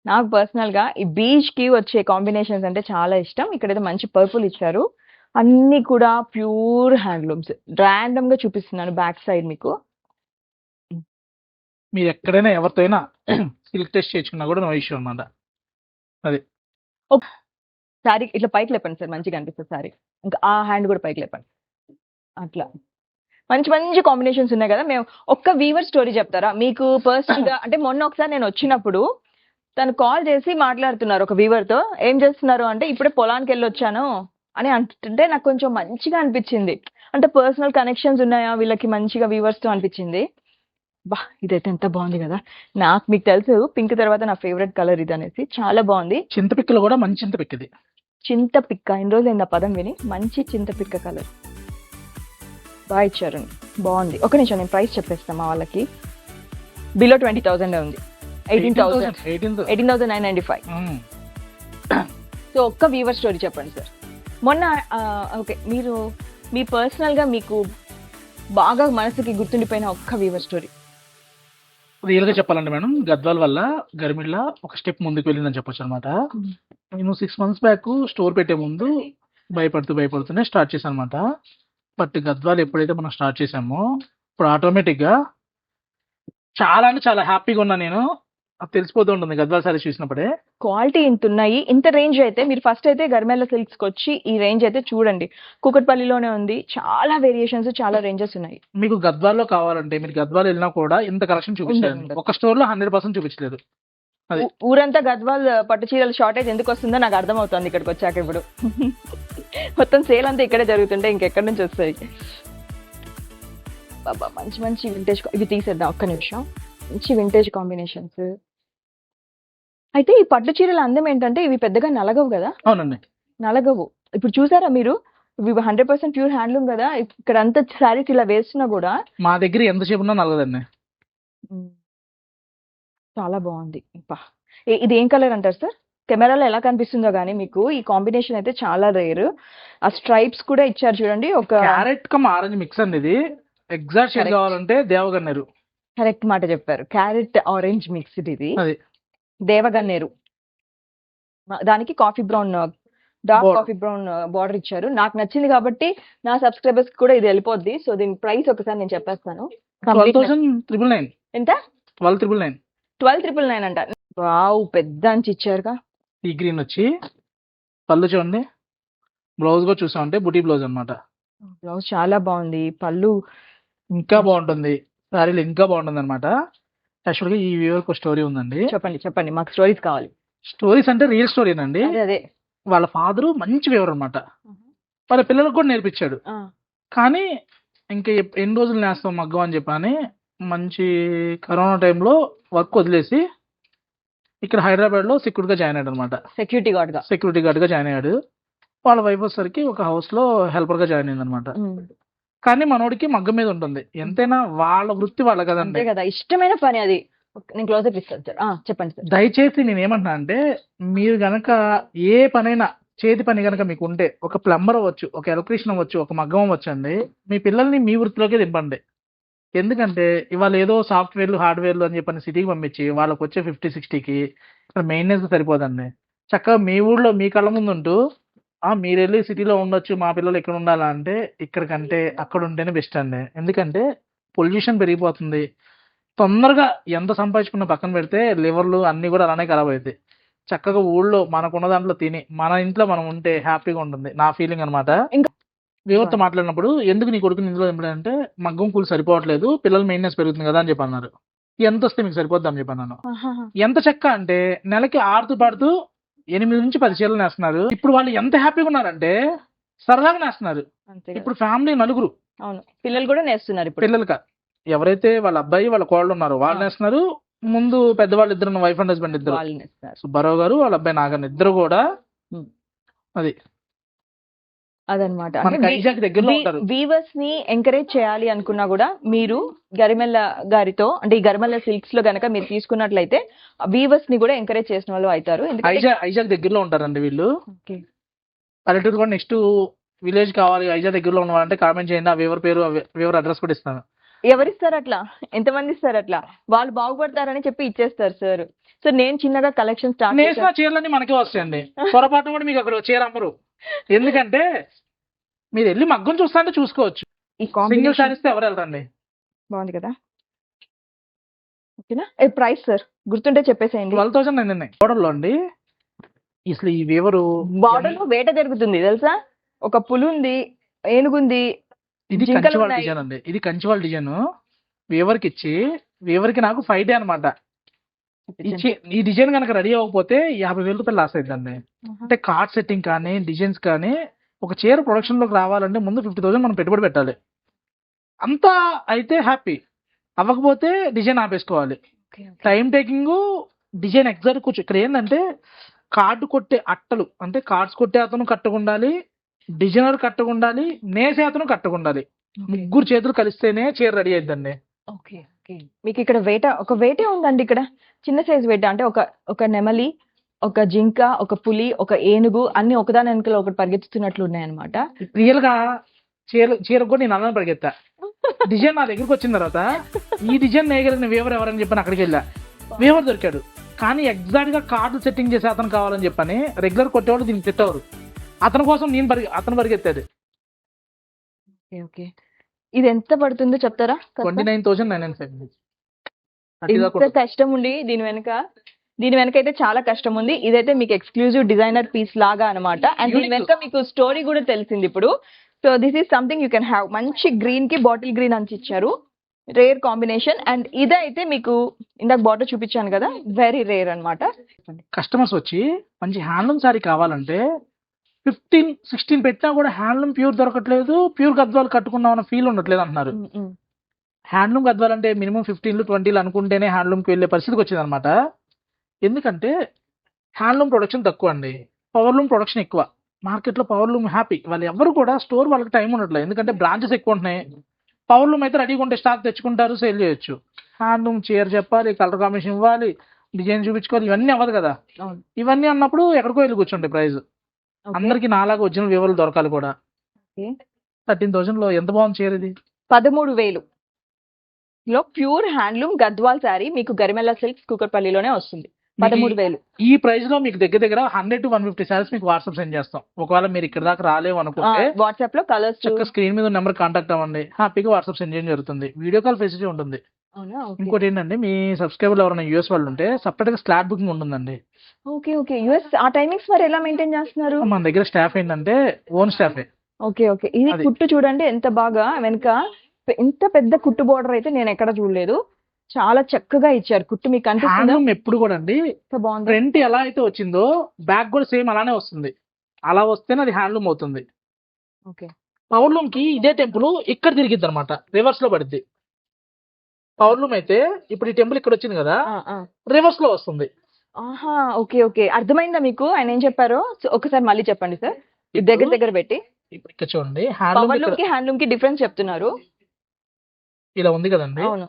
నాకు పర్సనల్ గా ఈ బీచ్ కి వచ్చే కాంబినేషన్స్ అంటే చాలా ఇష్టం. ఇక్కడైతే మంచి పర్పుల్ ఇచ్చారు. అన్ని కూడా ప్యూర్ హ్యాండ్లూమ్స్. ర్యాండమ్ గా చూపిస్తున్నాను బ్యాక్ సైడ్ మీకు. మీరు ఎక్కడైనా ఎవరితో అయినా సిల్క్ టెస్ట్ చేసుకున్నా కూడా నో ఇష్యూ అన్నమాట. అది శారీ ఇట్లా పైకి లేపండి సార్, మంచిగా అనిపిస్తుంది శారీ. ఇంకా ఆ హ్యాండ్ కూడా పైకి లేపండి. అట్లా మంచి మంచి కాంబినేషన్స్ ఉన్నాయి కదా. మేము ఒక్క వీవర్ స్టోరీ చెప్తారా మీకు పర్సనల్ గా? అంటే మొన్న ఒకసారి నేను వచ్చినప్పుడు తను కాల్ చేసి మాట్లాడుతున్నారు ఒక వీవర్ తో. ఏం చేస్తున్నారు అంటే ఇప్పుడే పొలానికి వెళ్ళి వచ్చాను అని అంటుంటే నాకు కొంచెం మంచిగా అనిపించింది. అంటే పర్సనల్ కనెక్షన్స్ ఉన్నాయా వీళ్ళకి మంచిగా వీవర్స్ తో అనిపించింది. బా, ఇదైతే ఎంత బాగుంది కదా. నాకు మీకు తెలుసు పింక్ తర్వాత నా ఫేవరెట్ కలర్ ఇది అనేసి. చాలా బాగుంది. చింతపిక్కలు కూడా మంచి చింతపిక్క ఇది. చింత పిక్క, ఇన్ని రోజులు అయింది ఆ పదం విని. మంచి చింత పిక్క కలర్ బాగా ఇచ్చారండి, బాగుంది. ఒక నిమిషం నేను ప్రైస్ చెప్పేస్తాను మా వాళ్ళకి. బిలో 20,000 ఉంది. 18,995. సో ఒక్క వీవర్ స్టోరీ చెప్పండి సార్. మొన్న ఓకే, మీరు మీ పర్సనల్ గా మీకు బాగా మనసుకి గుర్తుండిపోయిన ఒక్క వీవర్ స్టోరీ. రియల్ గా చెప్పాలంటే మేడం, గద్వాల్ వల్ల గర్మిళ్ళ ఒక స్టెప్ ముందుకు వెళ్ళిందని చెప్పొచ్చు అనమాట. నేను 6 months బ్యాక్ స్టోర్ పెట్టే ముందు భయపడుతూనే స్టార్ట్ చేశాను అనమాట. బట్ గద్వాల్ ఎప్పుడైతే మనం స్టార్ట్ చేసామో ఇప్పుడు ఆటోమేటిక్ గా చాలా అంటే చాలా హ్యాపీగా ఉన్నా నేను. అది తెలిసిపోతూ ఉంటుంది గద్వాల్ సారీస్ చూసినప్పుడే. క్వాలిటీ ఇంత ఉన్నాయి, ఇంత రేంజ్ అయితే మీరు ఫస్ట్ అయితే గర్మెల్ల సిల్క్స్ కి వచ్చి ఈ రేంజ్ అయితే చూడండి. కూకట్పల్లిలోనే ఉంది. చాలా వేరియేషన్స్, చాలా రేంజెస్ ఉన్నాయి. మీకు గద్వాల్లో కావాలంటే మీరు గద్వాల్ వెళ్ళినా కూడా ఇంత కలెక్షన్ చూపించలేదు. ఉండదు. ఒక స్టోర్ లో 100% చూపించలేదు. అది ఊరంతా గద్వాల్ పట్టు చీరల షార్టేజ్ ఎందుకు వస్తుందో నాకు అర్థమవుతుంది ఇక్కడికి వచ్చాక. ఇప్పుడు మొత్తం సేల్ అంతా ఇక్కడే జరుగుతుంటే ఇంకెక్కడి నుంచి వస్తాయి. బాబా, మంచి మంచి వింటేజ్ ఇవి తీసేద్దాం ఒక్క నిమిషం. మంచి వింటేజ్ కాంబినేషన్స్. అయితే ఈ పట్టు చీరల అందం ఏంటంటే ఇవి పెద్దగా నలగవు కదా. అవునండి, నలగవు. ఇప్పుడు చూసారా మీరు, ఇవి 100% ప్యూర్ హ్యాండ్లూమ్ కదా. ఇక్కడ అంతా శారీస్ ఇలా వేస్తున్నా కూడా మా దగ్గర ఎంతసేపు ఉన్నా నలగదండి. చాలా బాగుంది. అబ్బా, ఇది ఏం కలర్ అంటారు సార్? కెమెరాలో ఎలా కనిపిస్తుందో కానీ మీకు ఈ కాంబినేషన్ అయితే చాలా రేర్. ఆ స్ట్రైప్స్ కూడా ఇచ్చారు చూడండి. ఒక క్యారెట్ కమ్ ఆరెంజ్ మిక్స్ అండి ఇది. Exact shade Correct. కావాలంటే దేవగన్నేరు. కరెక్ట్ మాట చెప్పారు. క్యారెట్ ఆరెంజ్ మిక్స్డ్ ఇది. అది దేవగన్నేరు. దానికి coffee brown, dark Border. Coffee brown border ఇచ్చారు. నాకు నచ్చింది కాబట్టి నా సబ్స్క్రైబర్స్ కూడా ఇది వెళ్ళిపోద్ది. సో దీని ప్రైస్ ఒకసారి నేను చెప్పేస్తాను. Complete 12,999. ఎంత? 12,999. 12,999 అంట. వావ్, పెద్ద అంచి ఇచ్చారుగా. ఈ గ్రీన్ వచ్చి పళ్ళు చూడండి. బ్లౌజ్ కూడా చూసామంటే బుటీ బ్లౌజ్ అన్నమాట. బ్లౌజ్ చాలా బాగుంది. పళ్ళు ఇంకా బాగుంటుంది. శారీలు ఇంకా బాగుంటుంది అనమాట. యాక్చువల్గా ఈ వ్యూవర్కి ఒక స్టోరీ ఉందండి. చెప్పండి చెప్పండి, మాకు స్టోరీస్ కావాలి. స్టోరీస్ అంటే రియల్ స్టోరీనండి. అదే అదే. వాళ్ళ ఫాదరు మంచి వ్యూవర్ అనమాట. వాళ్ళ పిల్లలకు కూడా నేర్పించాడు. ఆ, కానీ ఇంకా ఎన్ని రోజులు నేస్తాం మగ్గం అని చెప్పని మంచి కరోనా టైంలో వర్క్ వదిలేసి ఇక్కడ హైదరాబాద్లో సెక్యూరిటీగా జాయిన్ అయ్యాడు అనమాట. సెక్యూరిటీ గార్డ్ గా. సెక్యూరిటీ గార్డ్గా జాయిన్ అయ్యాడు. వాళ్ళ వైఫ్ వచ్చేసరికి ఒక హౌస్లో హెల్పర్గా జాయిన్ అయింది అనమాట. కానీ మనోడికి మగ్గం మీద ఉంటుంది. ఎంతైనా వాళ్ళ వృత్తి వాళ్ళ అంతే కదండి. కదా, ఇష్టమైన పని అది. నేను క్లోజప్ ఇస్తాను సార్. చెప్పండి సార్. దయచేసి నేను ఏమంటున్నా అంటే, మీరు గనక ఏ పనైనా చేతి పని గనక మీకు ఉంటే, ఒక ప్లంబర్ అవ్వచ్చు, ఒక ఎలక్ట్రీషియన్ అవ్వచ్చు, ఒక మగ్గం అవ్వచ్చు అండి, మీ పిల్లల్ని మీ వృత్తిలోకి దింపండి. ఎందుకంటే ఇవాళ ఏదో సాఫ్ట్వేర్లు హార్డ్వేర్లు అని చెప్పని సిటీకి పంపించి వాళ్ళకి వచ్చే 50-60కి ఇక్కడ మెయింటెనెన్స్ సరిపోదండి. చక్కగా మీ ఊళ్ళో మీ కళ్ళ ముందు ఉంటూ మీరు వెళ్ళి సిటీలో ఉండొచ్చు, మా పిల్లలు ఇక్కడ ఉండాలా అంటే ఇక్కడికంటే అక్కడ ఉంటేనే బెస్ట్ అండి. ఎందుకంటే పొల్యూషన్ పెరిగిపోతుంది. తొందరగా ఎంత సంపాదించుకున్న పక్కన పెడితే లివర్లు అన్నీ కూడా అలానే ఖరాబ్ అవుతాయి. చక్కగా ఊళ్ళో మనకున్న దాంట్లో తిని మన ఇంట్లో మనం ఉంటే హ్యాపీగా ఉంటుంది. నా ఫీలింగ్ అనమాట. వీవర్తో మాట్లాడినప్పుడు ఎందుకు నీ కొడుకుని ఇందులో అంటే మగ్గం కూలి సరిపోవట్లేదు, పిల్లల మెయింటెనెన్స్ పెరుగుతుంది కదా అని చెప్పి అన్నారు. ఎంత వస్తే మీకు సరిపోద్దాం చెప్పి అన్నాను. ఆహాహా. ఎంత చెక్క అంటే నెలకి ఆడుతూ పాడుతూ 8 నుంచి 10 చీరలు నేస్తున్నారు. ఇప్పుడు వాళ్ళు ఎంత హ్యాపీగా ఉన్నారంటే సరదాగా నేస్తున్నారు. అంతే కదా. ఇప్పుడు ఫ్యామిలీ నలుగురు అవును, పిల్లలు కూడా నేస్తున్నారు ఇప్పుడు. పిల్లలకి ఎవరైతే వాళ్ళ అబ్బాయి వాళ్ళ కోళ్ళు ఉన్నారో వాళ్ళు నేస్తున్నారు. ముందు పెద్దవాళ్ళు ఇద్దరు, వైఫ్ అండ్ హస్బెండ్ ఇద్దరు, వాళ్ళు నేస్తున్నారు. సుబ్బారావు గారు వాళ్ళ అబ్బాయి నాగన్ ఇద్దరు కూడా ఉమ్. అది అదనమాట. మనకి ఐజాక్ దగ్గరలో ఉంటారు. వీవర్స్ ని ఎంకరేజ్ చేయాలి అనుకున్నా కూడా మీరు గరిమెల్ల గారితో, అంటే ఈ గరిమెల్ల సిల్క్స్ లో గనక మీరు తీసుకున్నట్లయితే వీవర్స్ ని కూడా ఎంకరేజ్ చేసిన వాళ్ళు అవుతారు. ఐజాక్ దగ్గరలో ఉంటారండి వీళ్ళు. ఓకే. పల్లెటూరు కూడా నెక్స్ట్ విలేజ్ కావాలి ఐజాక్ దగ్గరలో ఉన్నవాళ్ళంటే కామెంట్ చేయండి. ఆ వీవర్ పేరు, వీవర్ అడ్రస్ కూడా ఇస్తాను. ఎవరిస్తారు అట్లా? ఎంతమంది ఇస్తారు అట్లా? వాళ్ళు బాగుపడతారని చెప్పి ఇచ్చేస్తారు సార్. సో నేను చిన్నగా కలెక్షన్ స్టార్ట్ నేసిన చీరలన్నీ మనకే వస్తాయండి. పొరపాటున కూడా మీకు అక్కడ చీర అమ్మరు. ఎందుకంటే మీరు వెళ్ళి మగ్గం చూస్తా అంటే చూసుకోవచ్చు. ఈ సింగిల్ కాంబినేషన్ శారీస్ ఎవరు వెళ్తారండి? బాగుంది కదా. ఓకేనా? ప్రైస్ సార్ గుర్తుంటే చెప్పేసేయండి. 12,000 మోడల్లో అండి. అసలు ఈ వీవరు బార్డర్ లో వేట జరుగుతుంది తెలుసా. ఒక పులి ఉంది, ఏనుగుంది, ఇది జింకలు కంచివాల్ ఉన్నాయి. డిజైన్ అండి. ఇది కంచివాల్ డిజైన్ వీవర్కి ఇచ్చి, వీవర్కి నాకు 5 డే అనమాట. ఈ డిజైన్ కనుక రెడీ అవ్వకపోతే 50,000 రూపాయలు లాస్ అవుతుందండి. అంటే కార్డ్ సెట్టింగ్ కానీ డిజైన్స్ కానీ ఒక చీర ప్రొడక్షన్ లోకి రావాలంటే ముందు 50,000 మనం పెట్టుబడి పెట్టాలి. అంతా అయితే హ్యాపీ, అవ్వకపోతే డిజైన్ ఆపేసుకోవాలి. టైం టేకింగ్, డిజైన్ ఎగ్జాక్ట్ కూర్చో. ఇక్కడ ఏంటంటే కార్డు కొట్టే అట్టలు, అంటే కార్డ్స్ కొట్టే అతను కట్టుకుండాలి, డిజైనర్ కట్టుకుండాలి, నేసే అతను కట్టుకుండాలి. ముగ్గురు చేతులు కలిస్తేనే చీర రెడీ అయిద్దండి. Okay okay. మీకు ఇక్కడ ఒక వేటే ఉందండి. ఇక్కడ చిన్న సైజ్ వేట, అంటే ఒక నెమలి, ఒక జింక, ఒక పులి, ఒక ఏనుగు అన్ని ఒకదాని వెనకాల ఒకటి పరిగెత్తుతున్నట్లు ఉన్నాయన్నమాట. రియల్ గా చీర కూడా నేను అన్నం పరిగెత్తా. డిజైన్ నా దగ్గరికి వచ్చిన తర్వాత ఈ డిజైన్ నేయగలిగిన వీవర్ ఎవరని చెప్పని అక్కడికి వెళ్ళా. వీవర్ దొరికాడు, కానీ ఎగ్జాక్ట్ గా కార్డు సెట్టింగ్ చేసే అతను కావాలని చెప్పని రెగ్యులర్ కొట్టేవాళ్ళు దీనికి తిట్టేవారు. అతని కోసం అతను పరిగెత్తాడు. ఓకే. ఇది ఎంత పడుతుందో చెప్తారా? 29,995. ఇంత కష్టం ఉండి దీని వెనక అయితే చాలా కష్టం ఉంది. ఇదైతే మీకు ఎక్స్క్లూజివ్ డిజైనర్ పీస్ లాగా అన్నమాట. అండ్ దీని వెనక మీకు స్టోరీ కూడా తెలిసింది ఇప్పుడు. So this is something you can have. మంచి గ్రీన్ కి బాటిల్ గ్రీన్ అని ఇచ్చారు, రేర్ కాంబినేషన్. అండ్ ఇదైతే మీకు ఇందాక బాటిల్ చూపించాను కదా, వెరీ రేర్ అన్నమాట. కస్టమర్స్ వచ్చి మంచి హ్యాండ్లూమ్ సారీ కావాలంటే 15-16 పెట్టినా కూడా హ్యాండ్లూమ్ ప్యూర్ దొరకట్లేదు, ప్యూర్ గద్వాలు కట్టుకున్నాం అన్న ఫీల్ ఉండట్లేదు అంటున్నారు. హ్యాండ్లూమ్ గద్వాలు అంటే మినిమం 15-20 అనుకుంటేనే హ్యాండ్లూమ్కి వెళ్ళే పరిస్థితికి వచ్చింది అనమాట. ఎందుకంటే హ్యాండ్లూమ్ ప్రొడక్షన్ తక్కువ అండి, పవర్లూమ్ ప్రొడక్షన్ ఎక్కువ. మార్కెట్లో పవర్లూమ్ హ్యాపీ, వాళ్ళు ఎవరు కూడా స్టోర్ వాళ్ళకి టైం ఉండట్లేదు. ఎందుకంటే బ్రాంచెస్ ఎక్కువ ఉంటున్నాయి. పవర్లూమ్ అయితే రెడీగా ఉంటే స్టాక్ తెచ్చుకుంటారు, సేల్ చేయొచ్చు. హ్యాండ్లూమ్ చీర చెప్పాలి, కలర్ కాంబినేషన్ ఇవ్వాలి, డిజైన్ చూపించుకోవాలి, ఇవన్నీ అవ్వదు కదా. ఇవన్నీ అన్నప్పుడు ఎక్కడికో వెళ్ళి కూర్చుంటాయి ప్రైస్. అందరికి నాలాగా ఒరిజినల్ వివరాలు దొరకాలి కూడా. 13,000 లో ఎంత బాగుంది చీర ఇది. 13,000 లో ప్యూర్ హ్యాండ్లూమ్ గద్వాల్ శారీ మీకు గరిమెల్ల సిల్క్స్ కూకట్పల్లిలోనే వస్తుంది. 13,000. ఈ ప్రైస్ లో మీకు దగ్గర దగ్గర 100 to 150 సారీస్ మీకు వాట్సాప్ సెండ్ చేస్తాం. ఒకవేళ మీరు ఇక్కడ దాకా రాలేవు అనుకుంటే వాట్సాప్ లో కలర్స్ చక్కగా స్క్రీన్ మీద నెంబర్ కాంటాక్ట్ అవ్వండి, హ్యాపీగా వాట్సాప్ సెండ్ చేయడం జరుగుతుంది. వీడియో కాల్ ఫెసిలిటీ ఉంటుంది. ఇంకోటి ఏంటంటే మీ సబ్స్క్రైబర్లు ఎవరైనా యూఎస్ వాళ్ళు ఉంటే సపరేట్ గా స్లాట్ బుకింగ్ ఉంటుందండి. Okay okay. యూఎస్ ఆ టైమింగ్స్ మరి ఎలా మెయింటైన్ చేస్తున్నారు? మన దగ్గర స్టాఫ్ ఏంటంటే ఓన్ స్టాఫే. Okay okay. ఇది కుట్టు చూడండి ఎంత బాగా, వెనక ఎంత పెద్ద కుట్టు బోర్డర్ అయితే నేను ఎక్కడ చూడలేదు. చాలా చక్కగా ఇచ్చారు కుట్టు. మీకు కనిపిస్తుందా? ఎప్పుడు కూడా అండి ఫ్రంట్ ఎలా అయితే వచ్చిందో బ్యాక్ కూడా సేమ్ అలానే వస్తుంది. అలా వస్తేనే అది హ్యాండ్లూమ్ అవుతుంది. ఓకే. పవర్లూమ్ కి ఇదే టెంపుల్ ఇక్కడ తిరిగిద్ది అనమాట, రివర్స్ లో పడుద్ది. పవర్లూమ్ అయితే ఇప్పుడు ఈ టెంపుల్ ఇక్కడ వచ్చింది కదా, రివర్స్ లో వస్తుంది. ఆహా ఓకే ఓకే. అర్థమైందా మీకు ఆయన ఏం చెప్పారో? ఒకసారి మళ్ళీ చెప్పండి సార్, దగ్గర పెట్టి. ఇప్పుడు ఇక్కడ చూడండి, హ్యాండ్లూమ్ కి డిఫరెన్స్ చెప్తున్నారు. ఇలా ఉంది కదండి. అవును.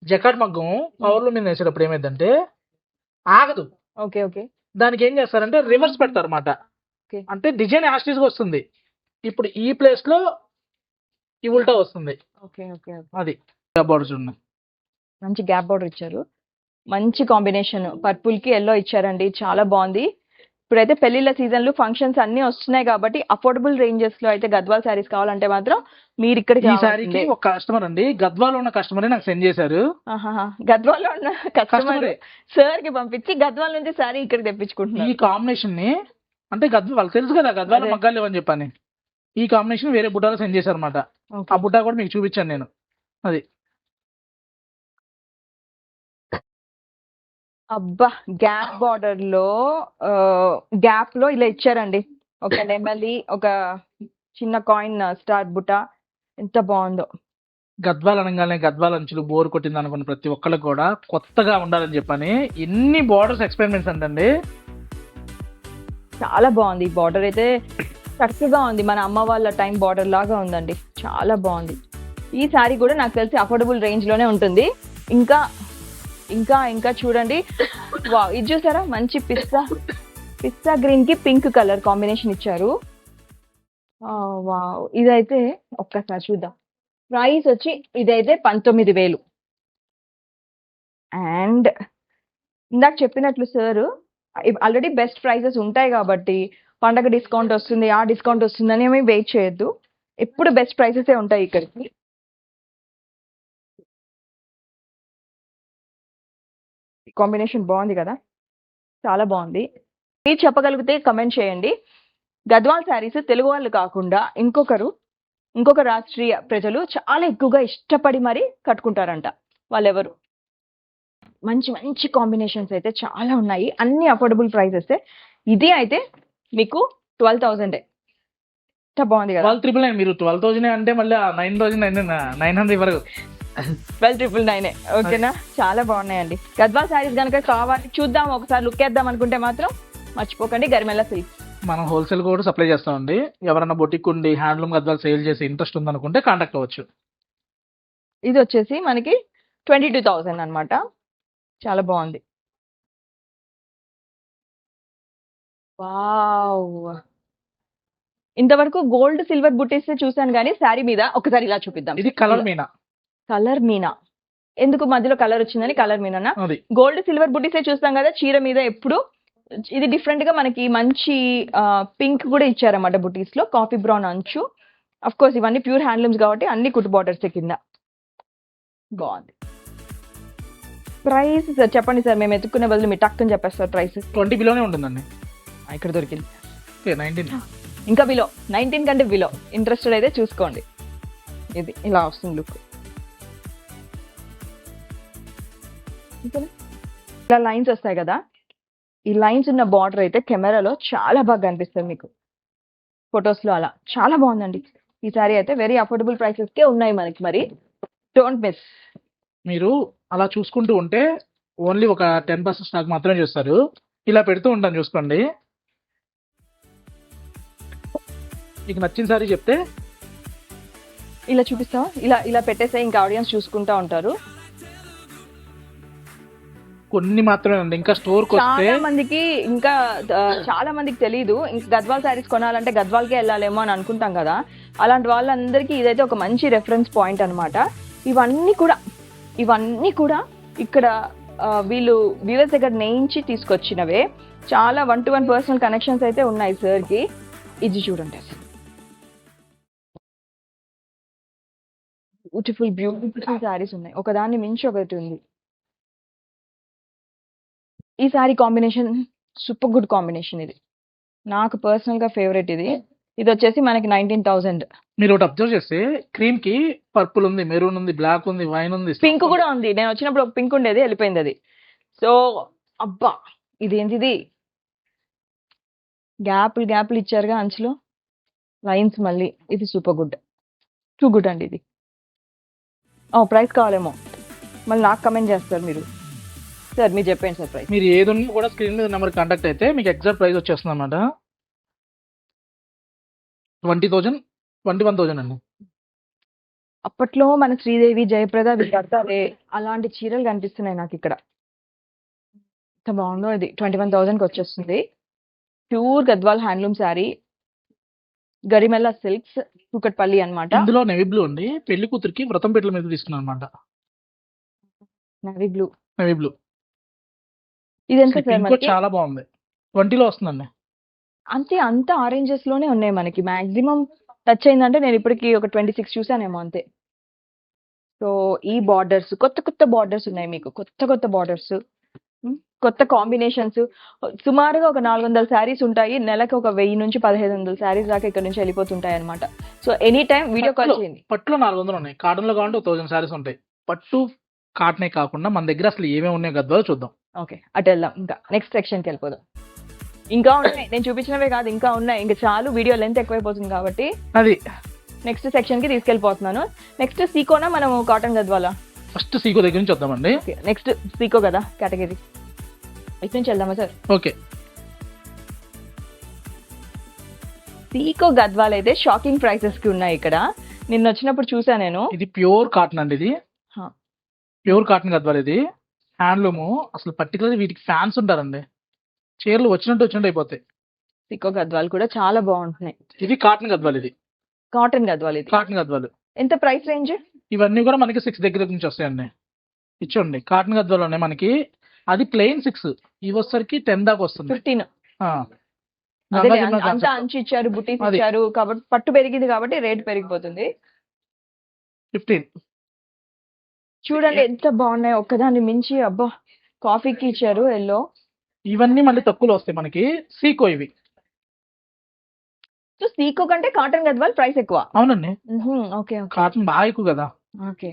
జకాట్ మగ్గం పవర్లూమ్ మీద వేసేటప్పుడు ఏమైందంటే ఆగదు. Okay okay. దానికి ఏం చేస్తారంటే రివర్స్ పెడతారు అనమాట. అంటే డిజైన్ యాస్టీస్ గా వస్తుంది. ఇప్పుడు ఈ ప్లేస్ లో ఈ ఉల్టా వస్తుంది. Okay okay. అది బార్డర్ చూడండి, మంచి గ్యాప్ బార్డర్ ఇచ్చారు. మంచి కాంబినేషన్, పర్పుల్ కి ఎల్లో ఇచ్చారండి, చాలా బాగుంది. ఇప్పుడైతే పెళ్లిళ్ళ సీజన్లు ఫంక్షన్స్ అన్ని వస్తున్నాయి కాబట్టి అఫోర్డబుల్ రేంజెస్ లో అయితే గద్వాల్ శారీస్ కావాలంటే మాత్రం మీరు ఇక్కడికి. ఈ శారీకి ఒక కస్టమర్ అండి, గద్వాల్ ఉన్న కస్టమర్ నాకు సెండ్ చేశారు. గద్వాల్ లో ఉన్న కస్టమర్ సార్ కి పంపించి గద్వాల్ నుంచి శారీ ఇక్కడికి తెప్పించుకుంటున్నారు. ఈ కాంబినేషన్ ని అంటే గద్వాల్ వాళ్ళకి తెలుసు కదా, గద్వాల్ మగ్గాలు లేవని చెప్పని ఈ కాంబినేషన్ వేరే బుట్టాలో సెండ్ చేశారు అనమాట. ఆ బుట్టా కూడా మీకు చూపించాను నేను. అది అబ్బా! గ్యాప్ బార్డర్ లో గ్యాప్ లో ఇలా ఇచ్చారండి. ఒక నెమలి, ఒక చిన్న కాయిన్ స్టార్ బుట్ట. ఎంత బాగుందో. గద్వాల్ అనగానే గద్వాల్ అంచులు బోర్ కొట్టింది అనుకున్న ప్రతి ఒక్కళ్ళకి కూడా కొత్తగా ఉండాలని చెప్పని ఎన్ని బార్డర్స్ ఎక్స్పెరిమెంట్స్ అంటండి. చాలా బాగుంది. ఈ బార్డర్ అయితే చక్కగా ఉంది. మన అమ్మ వాళ్ళ టైం బార్డర్ లాగా ఉందండి. చాలా బాగుంది. ఈ శారీ కూడా నాకు తెలిసి అఫోర్డబుల్ రేంజ్ లోనే ఉంటుంది. ఇంకా ఇంకా ఇంకా చూడండి. వావ్! ఇది చూసారా? మంచి పిస్తా గ్రీన్ కి పింక్ కలర్ కాంబినేషన్ ఇచ్చారు. వావ్! ఇదైతే ఒక్కసారి చూద్దాం. ప్రైస్ వచ్చి ఇదైతే 19,000. అండ్ ఇందాక చెప్పినట్లు సార్ ఆల్రెడీ బెస్ట్ ప్రైజెస్ ఉంటాయి కాబట్టి పండగ డిస్కౌంట్ వస్తుంది, ఆ డిస్కౌంట్ వస్తుందని ఏమీ వెయిట్ చేయొద్దు. ఎప్పుడు బెస్ట్ ప్రైసెస్ ఉంటాయి ఇక్కడికి. కాంబినేషన్ బాగుంది కదా, చాలా బాగుంది. మీరు చెప్పగలిగితే కమెంట్ చేయండి. గద్వాల్ శారీస్ తెలుగు వాళ్ళు కాకుండా ఇంకొక రాష్ట్రీయ ప్రజలు చాలా ఎక్కువగా ఇష్టపడి మరి కట్టుకుంటారంట. వాళ్ళెవరు? మంచి మంచి కాంబినేషన్స్ అయితే చాలా ఉన్నాయి. అన్ని అఫోర్డబుల్ ప్రైసెస్. ఇది అయితే మీకు 12,000. ఎంత బాగుంది కదా. 12,999 మీరు 12,000 అంటే మళ్ళీ 9,900 ఇవ్వరు. 12,999 ఓకేనా. చాలా బాగున్నాయండి. గద్వాల్ శారీస్ కనుక కావాలి, చూద్దాం, ఒకసారి లుక్ వేద్దాం అనుకుంటే మాత్రం మర్చిపోకండి గరిమెల్ల సిల్క్. మనం హోల్సేల్ కూడా సప్లై చేస్తామండి. ఎవరైనా బొటిక్ ఉండి హ్యాండ్లూమ్ గద్వాలు సేల్ చేసే ఇంట్రెస్ట్ ఉందనుకుంటే కాంటాక్ట్ అవ్వచ్చు. ఇది వచ్చేసి మనకి 22,000 అన్నమాట. చాలా బాగుంది. వావ్! ఇంతవరకు గోల్డ్ సిల్వర్ బుట్టీస్ చూసాను కానీ శారీ మీద ఒకసారి ఇలా చూపిద్దాం. ఇది కలర్ మీనా. కలర్ మీనా. ఎందుకు మధ్యలో కలర్ వచ్చిందని కలర్ మీనా? అది గోల్డ్ సిల్వర్ బుట్టీసే చూస్తాం కదా చీర మీద ఎప్పుడు. ఇది డిఫరెంట్ గా మనకి మంచి పింక్ కూడా ఇచ్చారన్నమాట బుటీస్ లో. కాఫీ బ్రౌన్ అంచు. అఫ్ కోర్స్ ఇవన్నీ ప్యూర్ హ్యాండ్లూమ్స్ కాబట్టి అన్ని కుట్టు బార్డర్స్ కింద. బాగుంది. ప్రైస్ చెప్పండి సార్, మేము ఎత్తుకునే బదులు మీరు టక్కని చెప్పేస్తారు ప్రైస్. 20 బిలోనే ఉంటుందండి. ఇక్కడ దొరికింది. 19. ఇంకా బిలో 19 కంటే బిలో. ఇంట్రెస్టెడ్ అయితే చూసుకోండి. ఇది ఇలా వస్తుంది లుక్. ఇలా లైన్స్ వస్తాయి కదా, ఈ లైన్స్ ఉన్న బార్డర్ అయితే కెమెరాలో చాలా బాగా కనిపిస్తుంది మీకు. ఫొటోస్ లో అలా చాలా బాగుందండి. ఈ సారీ అయితే వెరీ అఫోర్డబుల్ ప్రైసెస్ కే ఉన్నాయి మనకి. మరి డోంట్ మిస్. మీరు అలా చూసుకుంటూ ఉంటే ఓన్లీ ఒక 10% స్టాక్ మాత్రమే చూస్తారు. ఇలా పెడుతూ ఉంటాను చూసుకోండి. మీకు నచ్చిన సారీ చెప్తే ఇలా చూపిస్తావా? ఇలా ఇలా పెట్టేస్తే ఇంకా ఆడియన్స్ చూసుకుంటా ఉంటారు. కొన్ని మాత్రమే అండి. ఇంకా స్టోర్కి వస్తే చాలా మందికి ఇంకా చాలా మందికి తెలియదు. ఇంకా గద్వాల్ శారీస్ కొనాలంటే గద్వాల్కే వెళ్ళాలేమో అని అనుకుంటాం కదా. అలాంటి వాళ్ళందరికీ ఇదైతే ఒక మంచి రెఫరెన్స్ పాయింట్ అన్నమాట. ఇవన్నీ కూడా ఇక్కడ వీళ్ళు వ్యూవర్స్ దగ్గర నేయించి తీసుకొచ్చినవే. చాలా 1-to-1 పర్సనల్ కనెక్షన్స్ అయితే ఉన్నాయి సార్కి. ఇది చూడండి, బ్యూటిఫుల్ శారీస్ ఉన్నాయి. ఒకదాన్ని మించి ఒకటి ఉంది. ఈ sari combination super good combination. ఇది నాకు పర్సనల్ గా ఫేవరెట్. ఇది వచ్చేసి మనకి 19,000. మీరు ఒకటి అబ్జర్వ్ చేస్తే క్రీమ్ కి పర్పుల్ ఉంది, మెరూన్ ఉంది, బ్లాక్ ఉంది, వైన్ ఉంది, పింక్ కూడా ఉంది. నేను వచ్చినప్పుడు ఒక పింక్ ఉండేది, వెళ్ళిపోయింది అది. సో అబ్బా, ఇదేంటిది? గ్యాప్లు ఇచ్చారుగా అంచులో లైన్స్. మళ్ళీ ఇది సూపర్ గుడ్, టూ గుడ్ అండి. ఇది ప్రైస్ కావాలేమో మళ్ళీ నాకు కమెంట్ చేస్తారు మీరు. సార్ మీరు చెప్పండి సార్ ప్రైస్. మీరు ఏది ఉన్నా కూడా స్క్రీన్ మీద నెంబర్ కాంటాక్ట్ అయితే మీకు ఎగ్జాక్ట్ ప్రైస్ వచ్చేస్తుంది అన్నమాట. 20,000, 21,000 అండి. అప్పట్లో మన శ్రీదేవి, జయప్రద కడతారే అలాంటి చీరలు కనిపిస్తున్నాయి నాకు ఇక్కడ. ఎంత బాగుందో. ఇది 21,000కి వచ్చేస్తుంది. Pure Gadwal handloom sari, Garimella silks, Kukatpally అన్నమాట. ఇందులో నెవీ బ్లూ అండి. పెళ్లి కూతురికి వ్రతం పెట్టల మీద తీసుకున్నాను అనమాట. Navy blue. నెవీ బ్లూ ఇది ఎంత సార్ మనకి? చాలా బాగుంది. 20లో వస్తుందండి. అంత ఆరెంజెస్ లోనే ఉన్నాయి మనకి. మాక్సిమం టచ్ అయిందంటే నేను ఇప్పటికి ఒక 26 చూసానేమో అంతే. సో ఈ బార్డర్స్ కొత్త బార్డర్స్ ఉన్నాయి మీకు. కొత్త బార్డర్స్. కొత్త కాంబినేషన్స్ సుమారుగా ఒక 400 శారీస్ ఉంటాయి. నెలకు ఒక 1000 నుంచి 1500 శారీస్ దాకా ఇక్కడ నుంచి వెళ్ళిపోతుంటాయి అనమాట. So any time video call చేయండి. పట్టులో 400 ఉన్నాయి, కాటన్ లో కావాలంటే 1000 సారీస్ ఉంటాయి. పట్టు కాటనే కాకుండా మన దగ్గర అసలు ఏమేమి ఉన్నాయో గద్వాలు చూద్దాం. ఓకే, అటు వెళ్దాం. ఇంకా నెక్స్ట్ సెక్షన్కి వెళ్ళిపోదాం. ఇంకా ఉన్నాయి, నేను చూపించినవే కాదు, ఇంకా ఉన్నాయి. ఇంకా చాలు, వీడియో లెంత్ ఎక్కువైపోతుంది కాబట్టి అది నెక్స్ట్ సెక్షన్ కి తీసుకెళ్ళిపోతున్నాను. నెక్స్ట్ సీకోనా మనము కాటన్ గద్వాలా? ఫస్ట్ సీకో దగ్గర నుంచి వద్దామండి. నెక్స్ట్ సీకో కదా కేటగిరీ, ఇటు నుంచి వెళ్దామా సార్? ఓకే, సీకో గద్వాల్ అయితే షాకింగ్ ప్రైసెస్ కి ఉన్నాయి ఇక్కడ. నిన్న వచ్చినప్పుడు చూసా నేను. ఇది ప్యూర్ కాటన్ అండి. ఇది హా. Pure cotton Gadwal. ఇది హ్యాండ్లూమ్. అసలు పర్టికులర్ వీటికి ఫ్యాన్స్ ఉంటారండి. చీరలు వచ్చినట్టు అయిపోతాయి. సీకో గద్వాల్ కూడా చాలా బాగుంటున్నాయి. ఇది కాటన్ గద్వాల్. ఇది కాటన్ గద్వాల్. ఇది కాటన్ గద్వాల్. ఎంత ప్రైస్ రేంజ్? ఇవన్నీ కూడా మనకి 6 దగ్గర నుంచి వస్తాయండి. ఇచ్చోండి కాటన్ గద్వాలు ఉన్నాయి మనకి. అది ప్లెయిన్ 6, ఇవి వచ్చేసరికి 10 దాకా వస్తుంది. 15. ఆ. అదే గంగా జమున అంతా concept. అంచు ఇచ్చారు, బుటీస్ అది. ఇచ్చారు కాబట్టి పట్టు పెరిగింది కాబట్టి రేట్ పెరిగిపోతుంది. 15. చూడండి ఎంత బాగున్నాయి, ఒక్కదాన్ని మించి. అబ్బా, కాఫీకి ఇచ్చారు ఎల్లో. ఇవన్నీ మళ్ళీ తక్కువలో వస్తాయి మనకి. సీకో ఇవి. సో సీకో కంటే కాటన్ గద్వాల్ ప్రైస్ ఎక్కువ. అవునండి, ఓకే ఓకే కాటన్ బాగా ఎక్కువ కదా. ఓకే,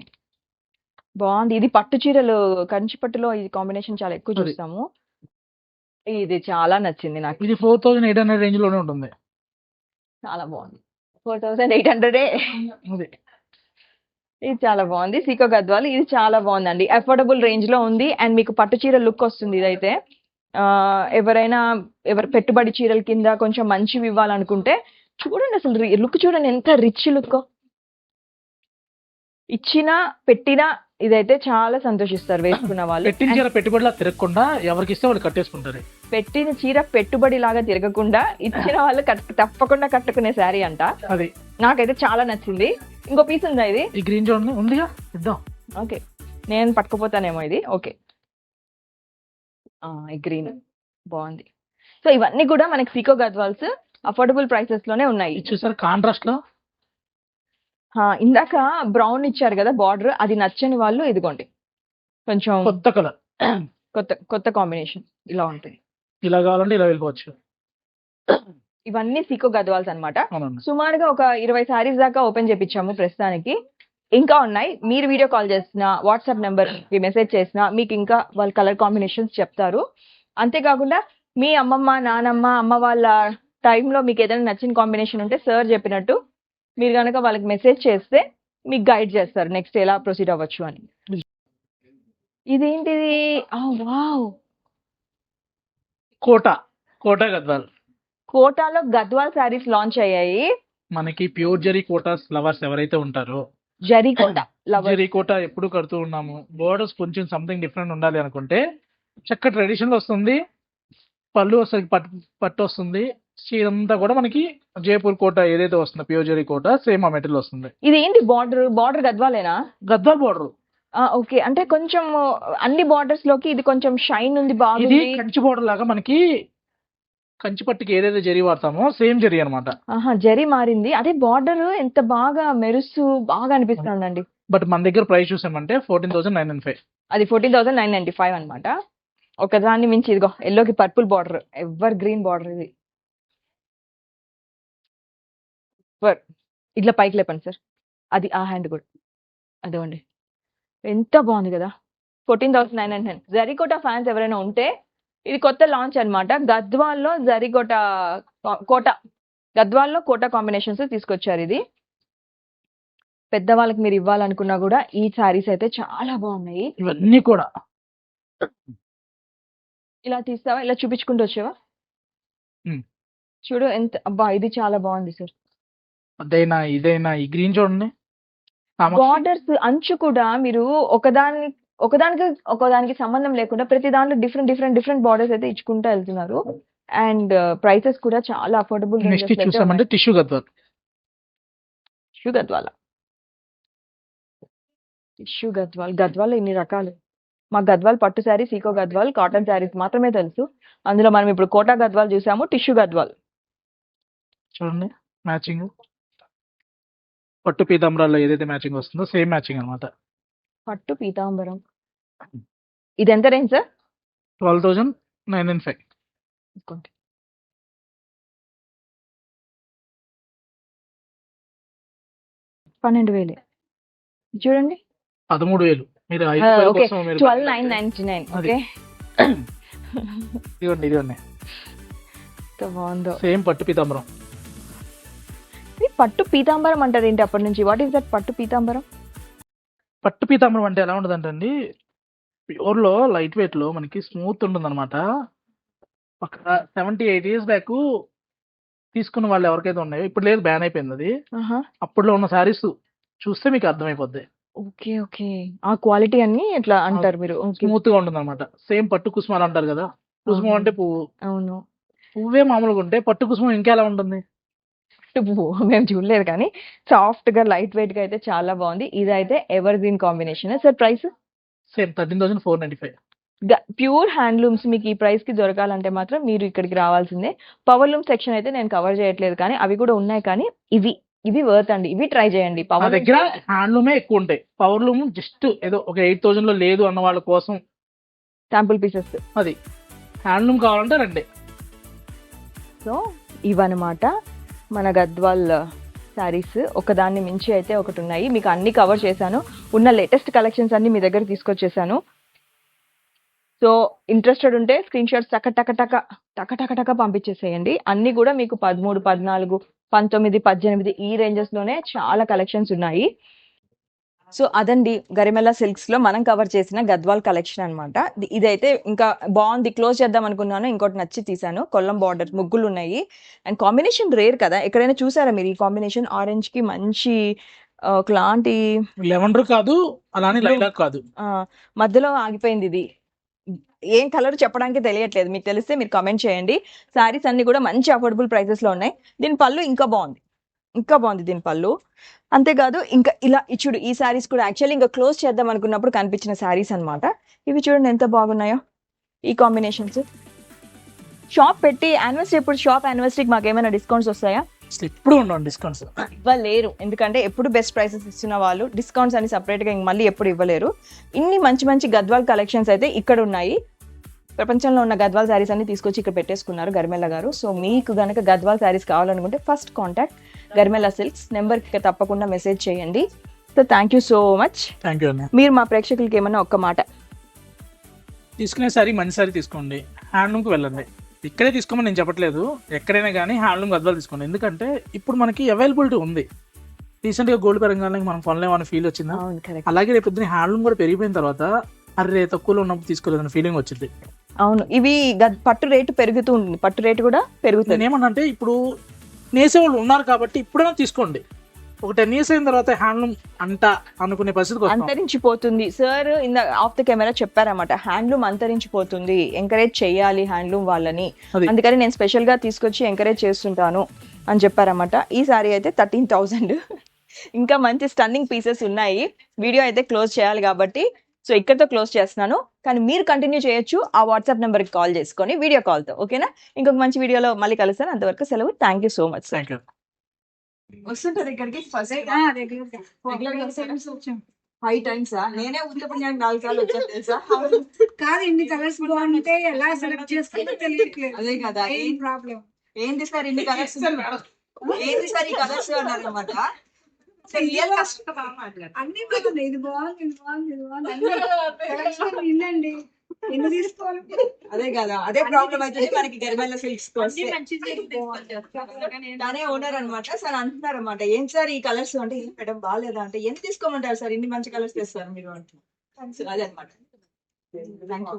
బాగుంది. ఇది పట్టు చీరలు, కంచి పట్టులో ఈ కాంబినేషన్ చాలా ఎక్కువ అది. చూస్తాము. ఇది చాలా నచ్చింది నాకు, ఇది 4800 రేంజ్ లోనే ఉంటుంది. చాలా బాగుంది. 4800. అది ఇది చాలా బాగుంది. సీకో గద్వాల్ ఇది చాలా బాగుందండి. అఫోర్డబుల్ రేంజ్ లో ఉంది అండ్ మీకు పట్టు చీర లుక్ వస్తుంది. ఇదైతే ఎవరైనా పెట్టుబడి చీరల కింద కొంచెం మంచివి ఇవ్వాలనుకుంటే చూడండి, అసలు లుక్ చూడండి ఎంత రిచ్ లుక్. ఇచ్చినా పెట్టినా ఇదైతే చాలా సంతోషిస్తారు వేసుకున్న వాళ్ళు. పెట్టిన చీర పెట్టుబడిలా తిరగకుండా ఎవరికి ఇస్తే వాళ్ళు కట్టేసుకుంటారు. పెట్టిన చీర పెట్టుబడి లాగా తిరగకుండా ఇచ్చిన వాళ్ళు తప్పకుండా కట్టుకునే శారీ అంట. అది నాకైతే చాలా నచ్చింది. ఇంకో పీస్ ఉందా ఇది? ఈ గ్రీన్ చూడండి, ఉందిగా, ఇద్దాం. ఓకే, నేను పట్టుకుపోతానేమో ఇది. ఓకే, ఈ గ్రీన్ బాగుంది. సో ఇవన్నీ కూడా మనకి సీకో గద్వాల్స్ అఫోర్డబుల్ ప్రైసెస్ లోనే ఉన్నాయి. ఇది చూసారు కాంట్రాస్ట్ లో. ఇందాక బ్రౌన్ ఇచ్చారు కదా బార్డర్, అది నచ్చని వాళ్ళు ఇదిగోండి కొంచెం కొత్త కలర్, కొత్త కాంబినేషన్ ఇలా ఉంటుంది. ఇలా కావాలంటే ఇలా వెళ్ళిపోవచ్చు. ఇవన్నీ సీకో గద్వాల్స్ అన్నమాట. అవునండి. సుమారుగా ఒక 20 సారీస్ దాకా ఓపెన్ చేపించాము ప్రస్తుతానికి. ఇంకా ఉన్నాయి. మీరు వీడియో కాల్ చేసినా, వాట్సాప్ నెంబర్ కి మెసేజ్ చేసినా మీకు ఇంకా వాళ్ళ కలర్ కాంబినేషన్స్ చెప్తారు. అంతేకాకుండా మీ అమ్మమ్మ, నానమ్మ, అమ్మ వాళ్ళ టైంలో మీకు ఏదైనా నచ్చిన కాంబినేషన్ ఉంటే సార్ చెప్పినట్టు మీరు కనుక వాళ్ళకి మెసేజ్ చేస్తే మీకు గైడ్ చేస్తారు నెక్స్ట్ ఎలా ప్రొసీడ్ అవ్వచ్చు అని. ఇదేంటిది? వావ్, కోటా గద్వాల్. కోటాలో గద్వాల్ శారీస్ లాంచ్ అయ్యాయి. మనకి ప్యూర్ జరీ కోటాస్ లవర్స్ ఎవరైతే ఉంటారో, జరీ కోట లవర్. జరీ కోట ఎప్పుడు కడుతూ ఉన్నాము. బోర్డర్స్ కొంచెం సంథింగ్ డిఫరెంట్ ఉండాలి అనుకుంటే చక్క ట్రెడిషన్ లో వస్తుంది. పళ్ళు వస్తుంది, పట్టు వస్తుంది. చీరంతా కూడా మనకి జైపూర్ కోట ఏదైతే వస్తుందో ప్యూర్ జరీ కోట సేమ్ ఆ మెటీరియల్ వస్తుంది. ఇది ఏంటి బార్డర్ గద్వాలేనా? గద్వాల్ బోర్డర్. ఓకే, అంటే కొంచెం అన్ని బార్డర్స్ లోకి ఇది కొంచెం షైన్ ఉంది, ఇది బాగుంది. కంచి బోర్డర్ లాగా మనకి కంచి పట్టుకి ఏదైతే జరీ వాడతామో సేమ్ జరీ అనమాట. జరీ మారింది. అదే బార్డర్ ఎంత బాగా మెరుస్తూ బాగా అనిపిస్తుందండి. బట్ మన దగ్గర ప్రైస్ చూసామంటే 14,995. అది 14,995 అనమాట. ఒకదాన్ని మించి ఇదిగో ఎల్లోకి purple border, ever green border ఇది. ఇట్లా పైకి లేపండి సార్. అది ఆ హ్యాండ్ కూడా అదిగోండి, ఎంత బాగుంది కదా. 14,999. జరీకోట ఫ్యాన్స్ ఎవరైనా ఉంటే ఇది కొత్త లాంచ్ అన్నమాట. గద్వాల్లో జరీకోట గద్వాల్లో కోట కాంబినేషన్స్ తీసుకొచ్చారు. ఇది పెద్దవాళ్ళకి మీరు ఇవ్వాలనుకున్నా కూడా ఈ శారీస్ అయితే చాలా బాగున్నాయి. ఇవన్నీ కూడా ఇలా తీస్తావా, ఇలా చూపించుకుంటూ వచ్చావా? చూడు ఎంత, అబ్బా ఇది చాలా బాగుంది సార్. అదైనా ఇదైనా ఈ గ్రీన్ చూడండి. బార్డర్స్ అంచు కూడా మీరు ఒకదానికి సంబంధం లేకుండా ప్రతి దాంట్లో డిఫరెంట్ బార్డర్స్ అయితే ఇచ్చుకుంటూ వెళ్తున్నారు. అండ్ ప్రైసెస్ కూడా చాలా అఫోర్డబుల్. నెక్స్ట్ చూసామంటే టిష్యూ గద్వాల్. టిష్యూ గద్వాల్ ఇన్ని రకాలు. మా గద్వాల్ పట్టు శారీ, సీకో గద్వాల్, కాటన్ శారీస్ మాత్రమే తెలుసు. అందులో మనం ఇప్పుడు కోటా గద్వాల్ చూసాము, టిష్యూ గద్వాల్ చూడండి. మ్యాచింగ్ పట్టు పీతాంబరాల్లో ఏదైతే మ్యాచింగ్ వస్తుందో సేమ్ మ్యాచింగ్ అనమాట. పట్టు పీతాంబరం. ఇది ఎంత రేంజ్ సార్? 12,995. తీసుకోండి. $12,000 చూడండి. 13,000. మీరు ఆ, 5,000 ఓకే కోసం మీరు 12,999. అది. ఓకే ఇదిగోండి ఎంత బాగుందో. సేమ్ పట్టు పీతాంబరం. ఇది పట్టు పీతాంబరం అంటారు ఏంటి అప్పటి నుంచి? వాట్ ఈస్ దట్ పట్టు పీతాంబరం? పట్టు పీతాంబరం అంటే ఎలా ఉంటదంటే అండి, ప్యూర్‌లో లైట్ వెయిట్‌లో మనకి స్మూత్ ఉంటుందన్నమాట. ఒక 78 ఇయర్స్ బ్యాక్ తీసుకున్న వాళ్ళు ఎవరికైతే ఉన్నాయో, ఇప్పుడు లేదు, బ్యాన్ అయిపోయింది అది. ఆహా, అప్పట్లో ఉన్న శారీస్ చూస్తే మీకు అర్థమైపోద్ది. Okay okay. ఆ క్వాలిటీ అన్ని ఇట్లా అంటారు మీరు. ఓకే, స్మూత్ గా ఉంటుందన్నమాట. సేమ్ పట్టు కుసుమాలు అంటారు కదా. కుసుమం అవును. అంటే పువ్వు. అవును, పువ్వే మామూలుగా ఉంటే పట్టు కుసుమం ఇంకా ఎలా ఉంటుంది? పువ్వు మేము చూడలేదు కానీ సాఫ్ట్ గా లైట్ వెయిట్ గా అయితే చాలా బాగుంది. ఇదైతే ever green combination. Sir price? Same 13,495. Pure handlooms మీకు ఈ ప్రైస్ కి దొరకాలంటే మాత్రం మీరు ఇక్కడికి రావాల్సిందే. పవర్ లూమ్ సెక్షన్ అయితే నేను కవర్ చేయట్లేదు కానీ అవి కూడా ఉన్నాయి, కానీ ఇవి వర్త్ అండి. ఇవి ట్రై చేయండి. నా పవర్ దగ్గర హ్యాండ్లూమే ఎక్కువ ఉంటాయి. పవర్ లూమ్ జస్ట్ ఏదో ఒక 8,000 లో లేదు అన్న వాళ్ళ కోసం. Sample pieces. అది హ్యాండ్లూమ్ కావాలంటే రండి. సో ఇవన్నమాట మన గద్వాల్ శారీస్. ఒకదాన్ని మించి అయితే ఒకటి ఉన్నాయి. మీకు అన్ని కవర్ చేశాను. ఉన్న లేటెస్ట్ కలెక్షన్స్ అన్ని మీ దగ్గర తీసుకొచ్చేసాను. సో ఇంట్రెస్టెడ్ ఉంటే స్క్రీన్ షాట్స్ టక టక టక టక టక టక పంపించేసేయండి. అన్ని కూడా మీకు 13, 14, 19, 18 ఈ రేంజెస్ లోనే చాలా కలెక్షన్స్ ఉన్నాయి. సో అదండి గరిమెల్లా సిల్క్స్ లో మనం కవర్ చేసిన గద్వాల్ కలెక్షన్ అన్నమాట. ఇదైతే ఇంకా బాగుంది. క్లోజ్ చేద్దాం అనుకున్నాను, ఇంకోటి నచ్చి తీసాను. కొల్లం బార్డర్ ముగ్గులు ఉన్నాయి. అండ్ కాంబినేషన్ రేర్ కదా, ఎక్కడైనా చూసారా మీరు ఈ కాంబినేషన్? ఆరెంజ్ కి మంచి ఒకలాంటి లెవెండర్ కాదు, అలానే లైలాక్ కాదు. మధ్యలో ఆగిపోయింది. ఇది ఏం కలర్ చెప్పడానికి తెలియట్లేదు. మీకు తెలిస్తే మీరు కామెంట్ చేయండి. శారీస్ అన్ని కూడా మంచి అఫోర్డబుల్ ప్రైసెస్ లో ఉన్నాయి. దీని పళ్ళు ఇంకా బాగుంది దీని పళ్ళు. అంతేకాదు ఇంకా ఇలా చూడు, ఈ శారీస్ కూడా యాక్చువల్లీ ఇంకా క్లోజ్ చేద్దాం అనుకున్నప్పుడు కనిపించిన శారీస్ అన్నమాట. ఇవి చూడండి ఎంత బాగున్నాయో ఈ కాంబినేషన్స్. షాప్ పెట్టి యానివర్సరీ, ఎప్పుడు షాప్ యానివర్సరీకి మాకు ఏమైనా డిస్కౌంట్స్ వస్తాయా? అసలు ఎప్పుడు ఉండవు డిస్కౌంట్స్. ఇవ్వలేరు, ఎందుకంటే ఎప్పుడు బెస్ట్ ప్రైసెస్ ఇస్తున్న వాళ్ళు డిస్కౌంట్స్ అని సపరేట్గా ఇంక మళ్ళీ ఎప్పుడు ఇవ్వలేరు. ఇన్ని మంచి మంచి గద్వాల్ కలెక్షన్స్ అయితే ఇక్కడ ఉన్నాయి. ప్రపంచంలో ఉన్న గద్వాల్ శారీస్ అన్ని తీసుకొచ్చి ఇక్కడ పెట్టేసుకున్నారు గరిమెల్ల గారు. సో మీకు గనక గద్వాల్ శారీస్ కావాలనుకుంటే ఫస్ట్ కాంటాక్ట్ గరిమెల్ల సిల్క్స్ నెంబర్కి తప్పకుండా మెసేజ్ చేయండి. So thank you so much. Thank you అన్న. మీరు మా ప్రేక్షకులకి ఏమన్నా ఒక్క మాట? తీసుకునే సారీ మంచి సారీ తీసుకోండి, హ్యాండ్లూమ్కి వెళ్ళండి. ఇక్కడే తీసుకోమని నేను చెప్పట్లేదు, ఎక్కడైనా కానీ హ్యాండ్లూమ్ గద్వాలు తీసుకోండి. ఎందుకంటే ఇప్పుడు మనకి అవైలబిలిటీ ఉంది. రీసెంట్గా గోల్డ్ పెరగానే మనం కొనలేమన్న ఫీల్ వచ్చిందా? అవును, కరెక్ట్. అలాగే రేపు పొద్దున్న హ్యాండ్లూమ్ కూడా పెరిగిపోయిన తర్వాత అరే తక్కువలో ఉన్నప్పుడు తీసుకోలేదన్న ఫీలింగ్ వచ్చింది. అవును, ఇవి పట్టు రేటు పెరుగుతూ ఉంటుంది, పట్టు రేటు కూడా పెరుగుతుంది. నేను ఏమన్నా అంటే ఇప్పుడు నేసేవాళ్ళు ఉన్నారు కాబట్టి ఇప్పుడైనా తీసుకోండి. ఒక 10 years అయిన తర్వాత హ్యాండ్లూమ్ అంట అనుకునే పరిస్థితికి వస్తాం. అంతరించిపోతుంది. Sir in of the camera చెప్పారన్నమాట, హ్యాండ్లూమ్ అంతరించిపోతుంది, ఎంకరేజ్ చేయాలి హ్యాండ్లూమ్ వాళ్ళని. అది. అందుకని నేను స్పెషల్ గా తీసుకొచ్చి ఎంకరేజ్ చేస్తుంటాను అని చెప్పారన్నమాట. ఈ సారీ అయితే 13,000. ఇంకా మంచి స్టన్నింగ్ పీసెస్ ఉన్నాయి. వీడియో అయితే క్లోజ్ చేయాలి కాబట్టి సో ఇక్కడతో క్లోజ్ చేస్తున్నాను, కానీ మీరు కంటిన్యూ చేయొచ్చు ఆ వాట్సాప్ నెంబర్కి కాల్ చేసుకొని వీడియో కాల్తో. ఓకేనా? ఇంకొక మంచి వీడియోలో మళ్ళీ కలుస్తాను. అంతవరకు సెలవు. Thank you so much. Thank you. వస్తుంటారు ఇక్కడికి రెగ్యులర్ గా 5 times నేనే ఉత్తపంజానికి 4 సార్లు వచ్చాను తెలుసా? కాదు, ఇన్ని కలర్స్ బాగుంటే ఎలా సెలెక్ట్ చేసుకుంటే తెలియట్లేదు. అదే కదా, ఏం ప్రాబ్లం? ఏంటి సార్ ఇన్ని కలర్స్, ఏంటి సార్ ఈ కలర్స్ అన్నారు అనమాట. అన్ని బాగుంది, ఇది బాగుంది, ఇది బాగుంది, ఇది బాగుంది, అన్ని కలెక్షన్ వినండి, ఎన్ని తీసుకోవాలి? అదే కదా, అదే ప్రాబ్లం అవుతుంది మనకి గరిమెల్ల సిల్క్స్ తనే ఓనర్ అనమాట. సార్ అంటున్నారు అనమాట, ఏం సార్ ఈ కలర్స్ అంటే ఏం మేడం బాగాలేదా అంటే, ఎంత తీసుకోమంటారు సార్ ఇన్ని మంచి కలర్స్ తెస్తారు మీరు అంటే. అదే అనమాట. Thank you.